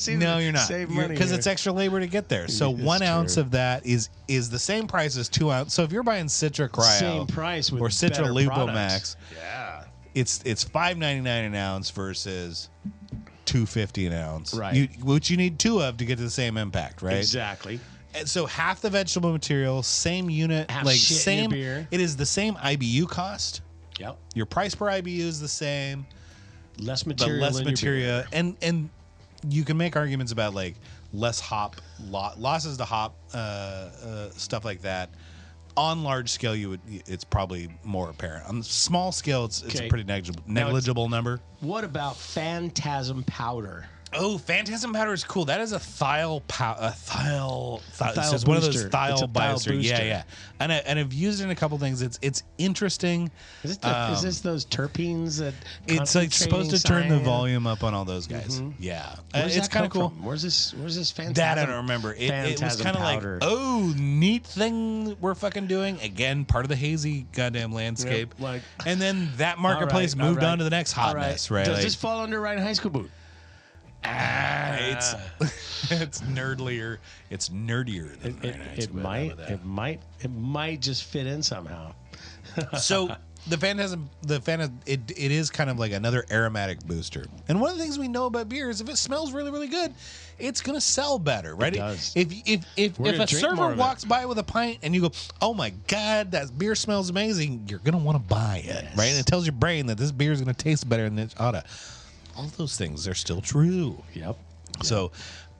no, you're not, because it's extra labor to get there. So 1 ounce of that is the same price as 2 ounce. So if you're buying Citra Cryo, same price with or Citra better Lupomax, it's $5.99 an ounce versus $2.50 an ounce, right? Which you need 2 of to get to the same impact, right? Exactly. And so half the vegetable material, same unit, Half like shit in same. your beer. It is the same IBU cost. Yep. Your price per IBU is the same. Less But material. less in your material, beer. and you can make arguments about like less hop, losses to hop, stuff like that. On large scale, it's probably more apparent. On small scale, it's a pretty negligible number. What about Phantasm powder? Oh, Phantasm powder is cool. That is a thiol powder. It's just booster. one of those It's a thiol thiol booster. booster. Yeah. And I've used it in a couple things. It's interesting. Is this those terpenes that? It's like supposed to turn the cyan? volume up on all those guys. Yeah, Where's it's that kind of come cool. from? Where's this Phantasm? That I don't remember. It was Phantasm kind of like, powder. neat thing we're fucking doing. Again, part of the hazy goddamn landscape. Yep, and then that marketplace moved on to the next hotness, right? Does this fall under Ryan High School boot? It's nerdlier. It's nerdier than It might just fit in somehow. So the Phantasm, it is kind of like another aromatic booster. And one of the things we know about beer is if it smells really, really good, it's gonna sell better, right? It does. If a server walks by with a pint and you go, "Oh my God, that beer smells amazing," you're gonna want to buy it, right? And it tells your brain that this beer is gonna taste better than it oughta. All those things are still true. Yep. So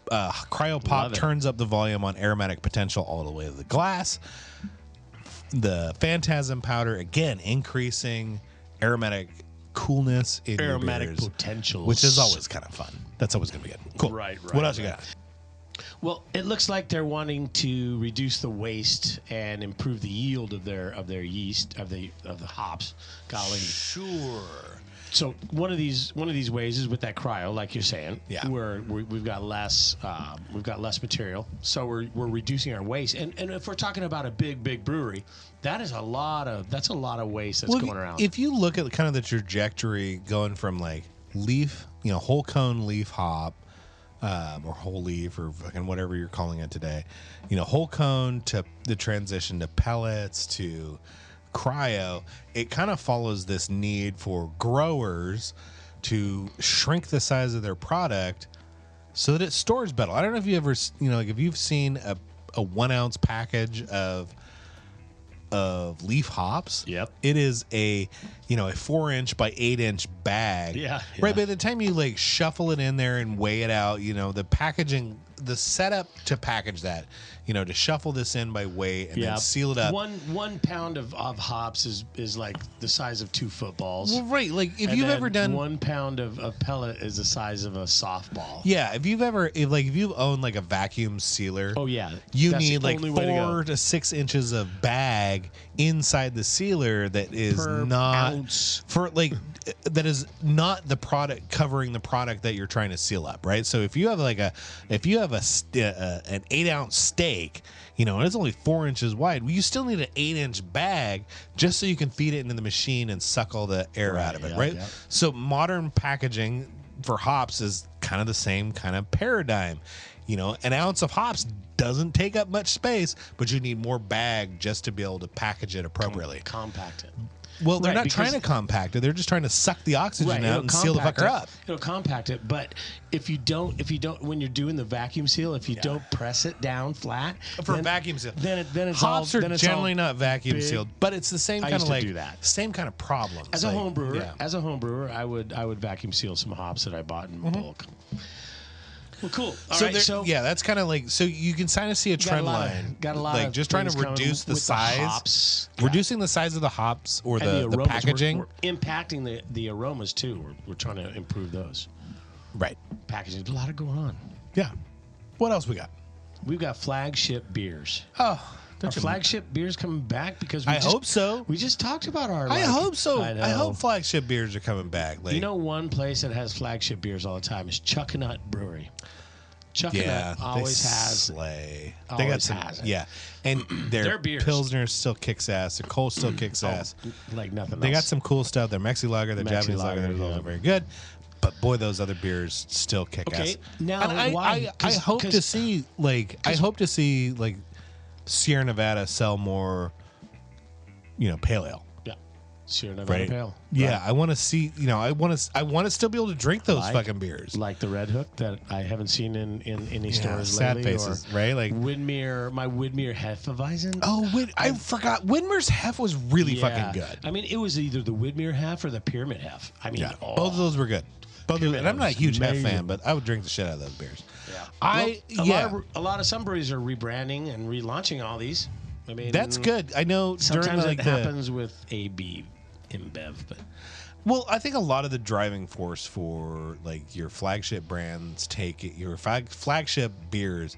Cryo Pop turns up the volume on aromatic potential all the way to the glass. The Phantasm powder, again, increasing aromatic coolness in aromatic your beers, potentials, which is always kind of fun. That's always going to be good. Cool. Right. What else you got? Well, it looks like they're wanting to reduce the waste and improve the yield of their yeast of the hops. Golly. Sure. So one of these ways is with that cryo, like you're saying. Yeah. Where we've got less material, so we're reducing our waste. And if we're talking about a big brewery, that's a lot of waste that's going around. If you look at kind of the trajectory going from like leaf, whole cone leaf hop, or whole leaf, or fucking whatever you're calling it today, whole cone to the transition to pellets to cryo, it kind of follows this need for growers to shrink the size of their product so that it stores better. I don't know if you ever, if you've seen a 1 ounce package of leaf hops. Yep. It is a 4-inch by 8-inch bag. Yeah. Right. By the time you like shuffle it in there and weigh it out, the packaging, the setup to package that, to shuffle this in by weight and then seal it up. One pound of hops is like the size of 2 footballs. Well, right. Like if And you've then ever done 1 pound of pellet is the size of a softball. Yeah, if you've owned like a vacuum sealer, Oh yeah. you That's need the like only way to go. 4 to 6 inches of bag inside the sealer that is Per not ounce. that is not the product covering the product that you're trying to seal up, right? So if you have an 8-ounce steak, and it's only 4 inches wide, well, you still need an 8-inch bag just so you can feed it into the machine and suck all the air out of it, right? Yeah. So modern packaging for hops is kind of the same kind of paradigm. An ounce of hops doesn't take up much space, but you need more bag just to be able to package it appropriately. Compact it. Well, they're Right, not trying to compact it. They're just trying to suck the oxygen out and seal the fucker up. It'll compact it, but if you don't, when you're doing the vacuum seal, if you don't press it down flat For a vacuum seal. then it's Hops all, are generally not vacuum big. sealed, but it's the same I kind used of to do that. same kind of problem. As a home brewer, yeah. I would vacuum seal some hops that I bought in bulk. Well, cool. That's kind of like, so you can kind of see a trend line. Got a lot like of just trying to things coming reduce the with size, hops. reducing the size of the hops or And the aromas. packaging. We're impacting the aromas too. We're trying to improve those. Right. Packaging. There's a lot going on. Yeah. What else we got? We've got flagship beers. Oh, Are flagship beers coming back? Because I hope so. We just talked about our. I hope so. I know. I hope flagship beers are coming back. Like, One place that has flagship beers all the time is Chuckanut Brewery. Chuckanut always has. Slay. Always They got some. has it. Yeah, and their beers. Pilsner still kicks ass. Their Cole still kicks ass. Like nothing They got else. some cool stuff. Their Mexi Lager, their Mexi Japanese Lager, Lager, they're yeah. also very good. But boy, those other beers still kick ass. Okay, now And why? I hope to see like Sierra Nevada sell more, pale ale. Yeah, Sierra Nevada Right. Pale. Yeah, Right. I want to see. I want to still be able to drink those fucking beers. Like the Red Hook that I haven't seen in any stores sad lately. faces, right? Like Widmer, my Widmer Hefeweizen. oh, I forgot. Widmer's Hef was really fucking good. I mean, it was either the Widmer Hef or the Pyramid Hef. I mean, Yeah, both of those were good. And I'm not a huge Hef fan, but I would drink the shit out of those beers. Yeah. A lot of some breweries are rebranding and relaunching all these. I mean, That's good. I know Sometimes during it happens with AB InBev, but well, I think a lot of the driving force for like your flagship brands your flagship beers,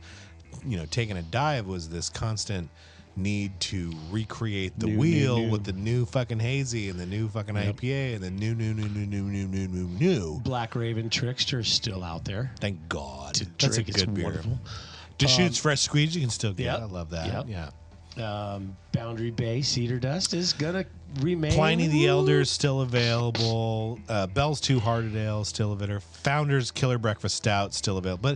taking a dive was this constant need to recreate the wheel with the new fucking hazy and the new fucking IPA and the new. Black Raven Trickster is still out there. Thank God. To That's a drink, it's good beer. wonderful. Deschutes Fresh Squeeze you can still get. Yep. I love that. Yep. Yeah. Boundary Bay Cedar Dust is gonna remain. Pliny the Woo! Elder is still available. Bell's Two Hearted Ale still available. Founder's Killer Breakfast Stout still available.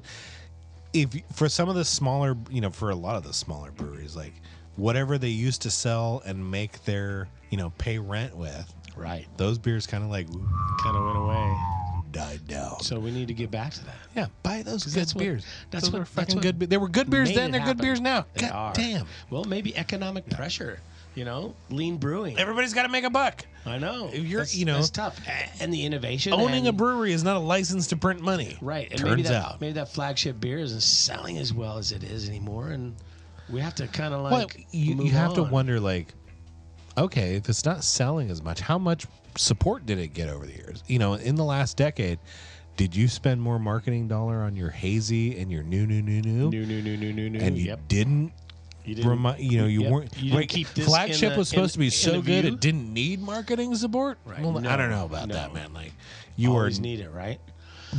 But for some of the smaller, for a lot of the smaller breweries, like whatever they used to sell and make their, pay rent with, Right. those beers kind of like Kind of went away. died down. So we need to get back to that. Yeah, buy those good that's what- beers. that's Those what- are that's fucking what good. They were good beers made then. it They're good happen. beers now. They God are. damn. Well, maybe economic pressure. Lean brewing. Everybody's got to make a buck. I know. You're, that's tough. And the innovation. Owning a brewery is not a license to print money. Right. And turns out. Maybe that flagship beer isn't selling as well as it is anymore. And we have to kind of Well, you have to wonder, like, okay, if it's not selling as much, how much support did it get over the years? In the last decade, did you spend more marketing dollar on your hazy and your new, and you didn't? You didn't. You weren't. You didn't keep this flagship was supposed to be so good view? it didn't need marketing support. Right. Well, No, I don't know about that, man. Like, you always were need it, right?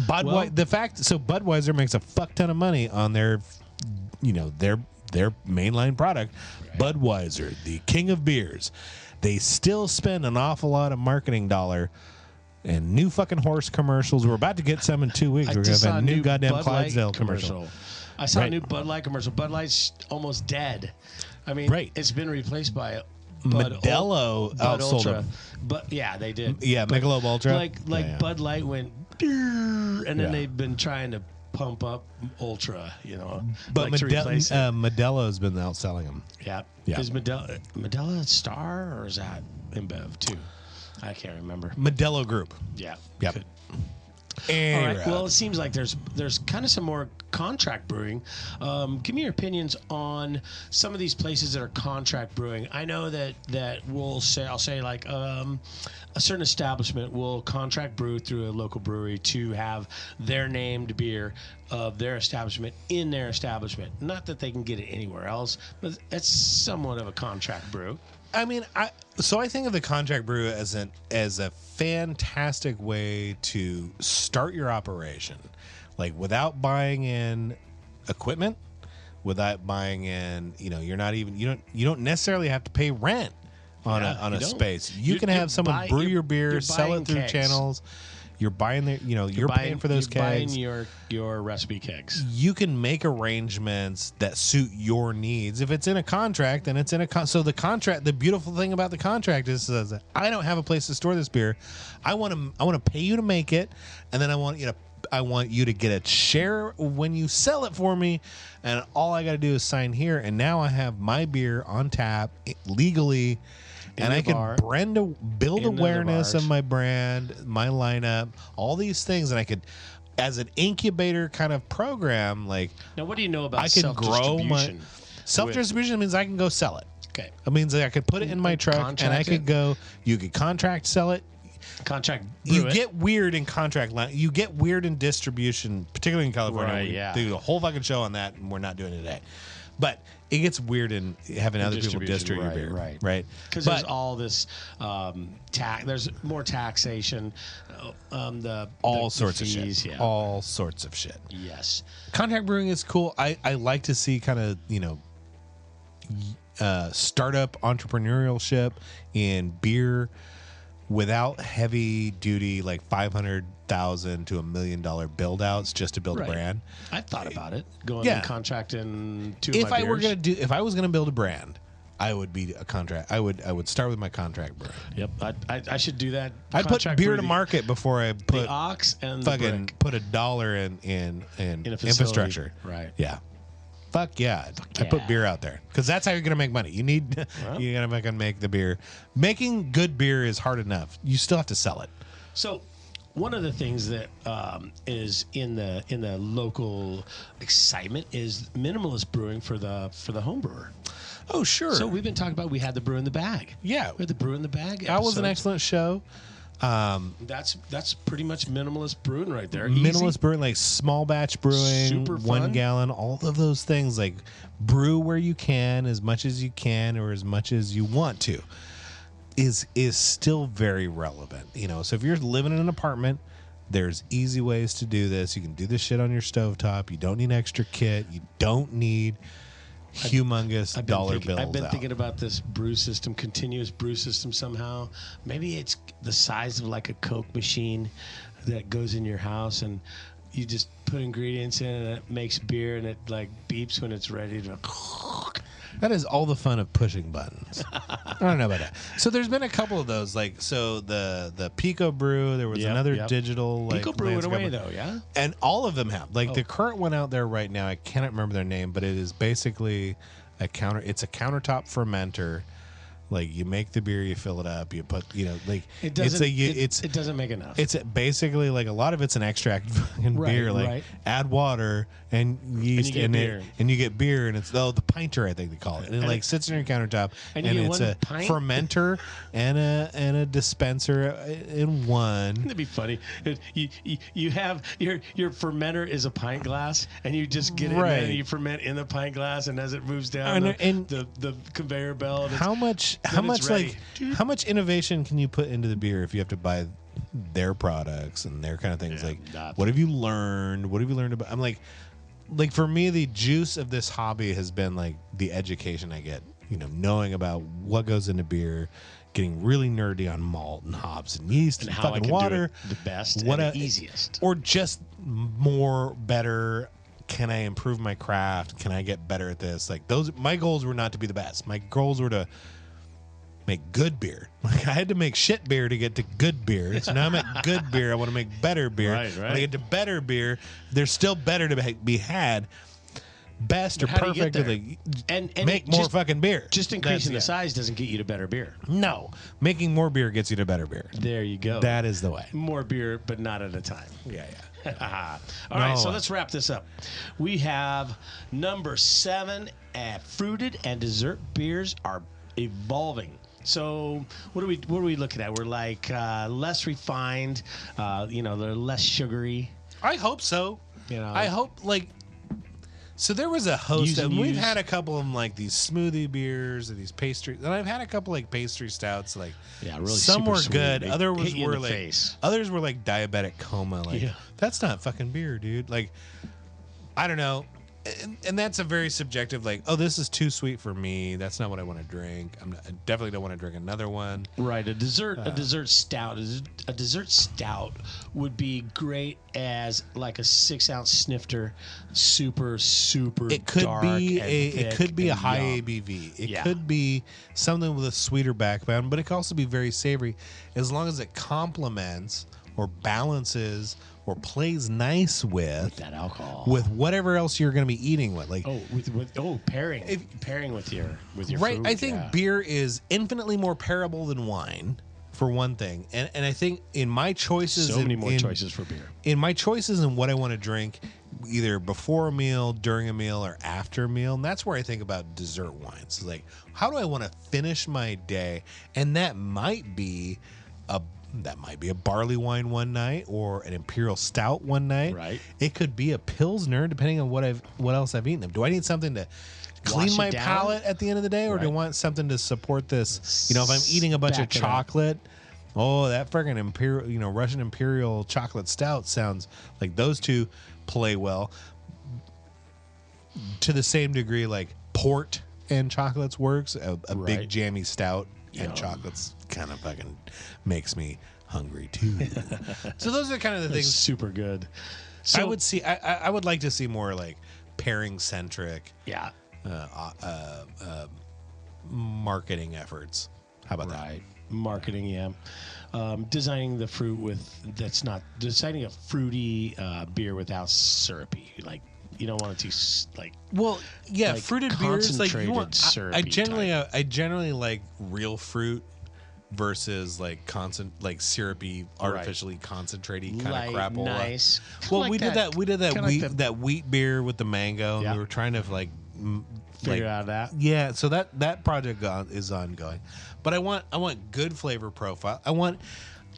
Budweiser makes a fuck ton of money on their mainline product, right. Budweiser, the king of beers. They still spend an awful lot of marketing dollar and new fucking horse commercials. We're about to get some in 2 weeks. We're going to have a new goddamn Clydesdale commercial. I saw a new Bud Light commercial. Bud Light's almost dead. I mean, it's been replaced by Modelo outsold them. But yeah, they did. Yeah, Michelob Ultra. Like Bud Light went, and then they've been trying to pump up Ultra, But to replace it. Modelo's been outselling them. Yeah. Yeah. Is Modelo a Star or is that InBev too? I can't remember. Modelo Group. Yeah. Yep. Good. All right. Well, it seems like there's kind of some more contract brewing. Give me your opinions on some of these places that are contract brewing. I know that I'll say like a certain establishment will contract brew through a local brewery to have their named beer of their establishment in their establishment. Not that they can get it anywhere else, but it's somewhat of a contract brew. I mean, I think of the contract brew as a fantastic way to start your operation, like without buying in equipment, without buying in, you're not even you don't necessarily have to pay rent on a space. You can have someone brew your beer, sell it through channels. You're buying you're paying for those kegs. Buying your recipe kegs. You can make arrangements that suit your needs. If it's in a contract, then it's in a so the contract. The beautiful thing about the contract is I don't have a place to store this beer. I want to pay you to make it, and then I want you to get a share when you sell it for me, and all I got to do is sign here, and now I have my beer on tap legally. And I can build awareness of my brand, my lineup, all these things. And I could, as an incubator kind of program, like... Now, what do you know about self-distribution? Self-distribution means I can go sell it. Okay. It means that I could put it in my truck and I could go... You could contract sell it. You get weird in contract line. You get weird in distribution, particularly in California. Right, yeah. We do a whole fucking show on that, and we're not doing it today. But it gets weird in having other people distribute your beer. Right. Because there's all this there's more taxation. All sorts of shit. Yeah. All sorts of shit. Yes. Contract brewing is cool. I like to see kind of, startup entrepreneurship in beer without heavy duty, like 500,000 to $1 million build outs just to build a brand. I thought about it going and contracting two of if my beers. beers. If I was gonna build a brand, I would be a contract. I would start with my contract brand. Yep, I should do that. I'd put beer to market before I put the ox and fucking the brick. put $1 in infrastructure. Right. Yeah. Fuck yeah. I put beer out there because that's how you're gonna make money. You gotta make the beer. Making good beer is hard enough. You still have to sell it. So, one of the things that is in the local excitement is minimalist brewing for the home brewer. Oh sure. So we've been talking about we had the brew in the bag. Yeah, we had the brew in the bag. That was an excellent show. That's pretty much minimalist brewing right there. Minimalist brewing, like small batch brewing, super 1 gallon, all of those things. Like brew where you can, as much as you can, or as much as you want to, is still very relevant. So if you're living in an apartment, there's easy ways to do this. You can do this shit on your stovetop. You don't need extra kit. You don't need humongous dollar bills. I've been thinking about this brew system, continuous brew system somehow. Maybe it's the size of like a Coke machine that goes in your house and you just put ingredients in and it makes beer and it like beeps when it's ready to... That is all the fun of pushing buttons. I don't know about that. So there's been a couple of those, like the Pico Brew. There was another digital. Like, Pico Brew went away though, yeah. And all of them have. Like the current one out there right now, I cannot remember their name, but it is basically It's a countertop fermenter Like you make the beer, you fill it up, you put, like It doesn't. it doesn't make enough. It's basically like a lot of it's an extract fucking Right, beer. Like right. add water and yeast And you get beer. and it's the pinter I think they call it. And it like sits on your countertop And and, you get it's one a pint? fermenter and a dispenser in one. That'd be funny. You have your fermenter is a pint glass, and you just get it Right. and you ferment in the pint glass, and as it moves down And the conveyor belt. How much ready. how much innovation can you put into the beer if you have to buy their products and their kind of things? Yeah, like nothing. what have you learned? What have you learned about? I'm like for me, the juice of this hobby has been like the education I get, knowing about what goes into beer, getting really nerdy on malt and hops and yeast and, how I fucking can water, do it the best what and the easiest. or just more better. Can I improve my craft? Can I get better at this? Like my goals were not to be the best. My goals were to make good beer. Like I had to make shit beer to get to good beer. So now I'm at good beer. I want to make better beer. Right. When I get to better beer, there's still better to be had. Best or But how do you get perfect. there? Like, And make more just- fucking beer. Just increasing the That's- size doesn't get you to better beer. No, making more beer gets you to better beer. There you go. That is the way. More beer, but not at a time. Yeah. All right, No. so let's wrap this up. We have number 7 fruited and dessert beers are evolving. So what are we looking at? We're like less refined. They're less sugary. I hope so. I hope So there was a host, and we've had a couple of them, like these smoothie beers and these pastries, and I've had a couple like pastry stouts. Like, really some super were sweet. good, They others hit you in were the like face. others were like diabetic coma. Like, Yeah. that's not fucking beer, dude. Like, I don't know. And that's a very subjective, like, oh, this is too sweet for me. That's not what I want to drink. I definitely don't want to drink another one. Right, a dessert stout. A dessert stout would be great as like a 6-ounce snifter, super It could dark be and it thick could be a and high yum. ABV. It Yeah. could be something with a sweeter backbone, but it could also be very savory, as long as it complements or balances or plays nice with that alcohol, with whatever else you're going to be eating with. Like, pairing with your right? food, I think yeah. beer is infinitely more pairable than wine, for one thing, and I think in my choices, So many more choices for beer. In my choices and what I want to drink, either before a meal, during a meal, or after a meal, and that's where I think about dessert wines. Like, how do I want to finish my day? And that might be a barley wine one night, or an imperial stout one night. Right. It could be a pilsner, depending on what else I've eaten. Do I need something to clean Wash my it down? palate at the end of the day, or do I Right. want something to support this? If I'm eating a bunch of Back it up. chocolate, that freaking imperial, Russian imperial chocolate stout sounds like those two play well. To the same degree, like port and chocolates works. A big Right. jammy stout and Yum. chocolates kind of fucking makes me hungry too. So those are kind of the things. Super good. So I would see. I would like to see more like pairing centric yeah. marketing efforts. How about that? Right. Marketing, yeah. Designing the fruit designing a fruity beer without syrupy. Like, you don't want it to Well, yeah, like fruited beers. Like you want. concentrated, I syrupy I generally like real fruit versus like syrupy, artificially concentrated kind light, of crapola. nice. Well, Like we did that. We did that kinda wheat like that wheat beer with the mango. Yeah. We were trying to Figure out that. Yeah, so that project is ongoing, but I want good flavor profile. I want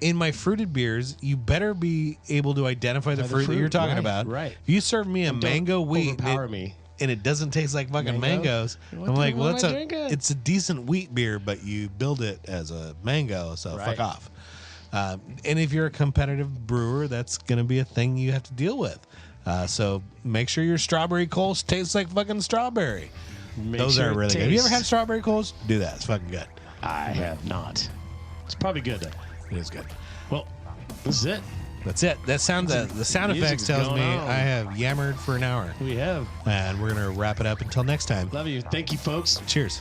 in my fruited beers, you better be able to identify the fruit that you're talking right, about. right. If you serve me a And don't mango wheat overpower me. and it doesn't taste like fucking Mango? mangoes, What I'm the like, hell well, am I drinking? it's a decent wheat beer, but you build it as a mango, so Right. fuck off. And if you're a competitive brewer, that's going to be a thing you have to deal with. So make sure your strawberry Kolsch tastes like fucking strawberry. Those are really good. Have you ever had strawberry Kolsch? Do that. It's fucking good. I have not. It's probably good though. It is good. Well, this is it. That's it. That sound the sound effects music's tells going me on. I have yammered for an hour. We have. And we're going to wrap it up until next time. Love you. Thank you, folks. Cheers.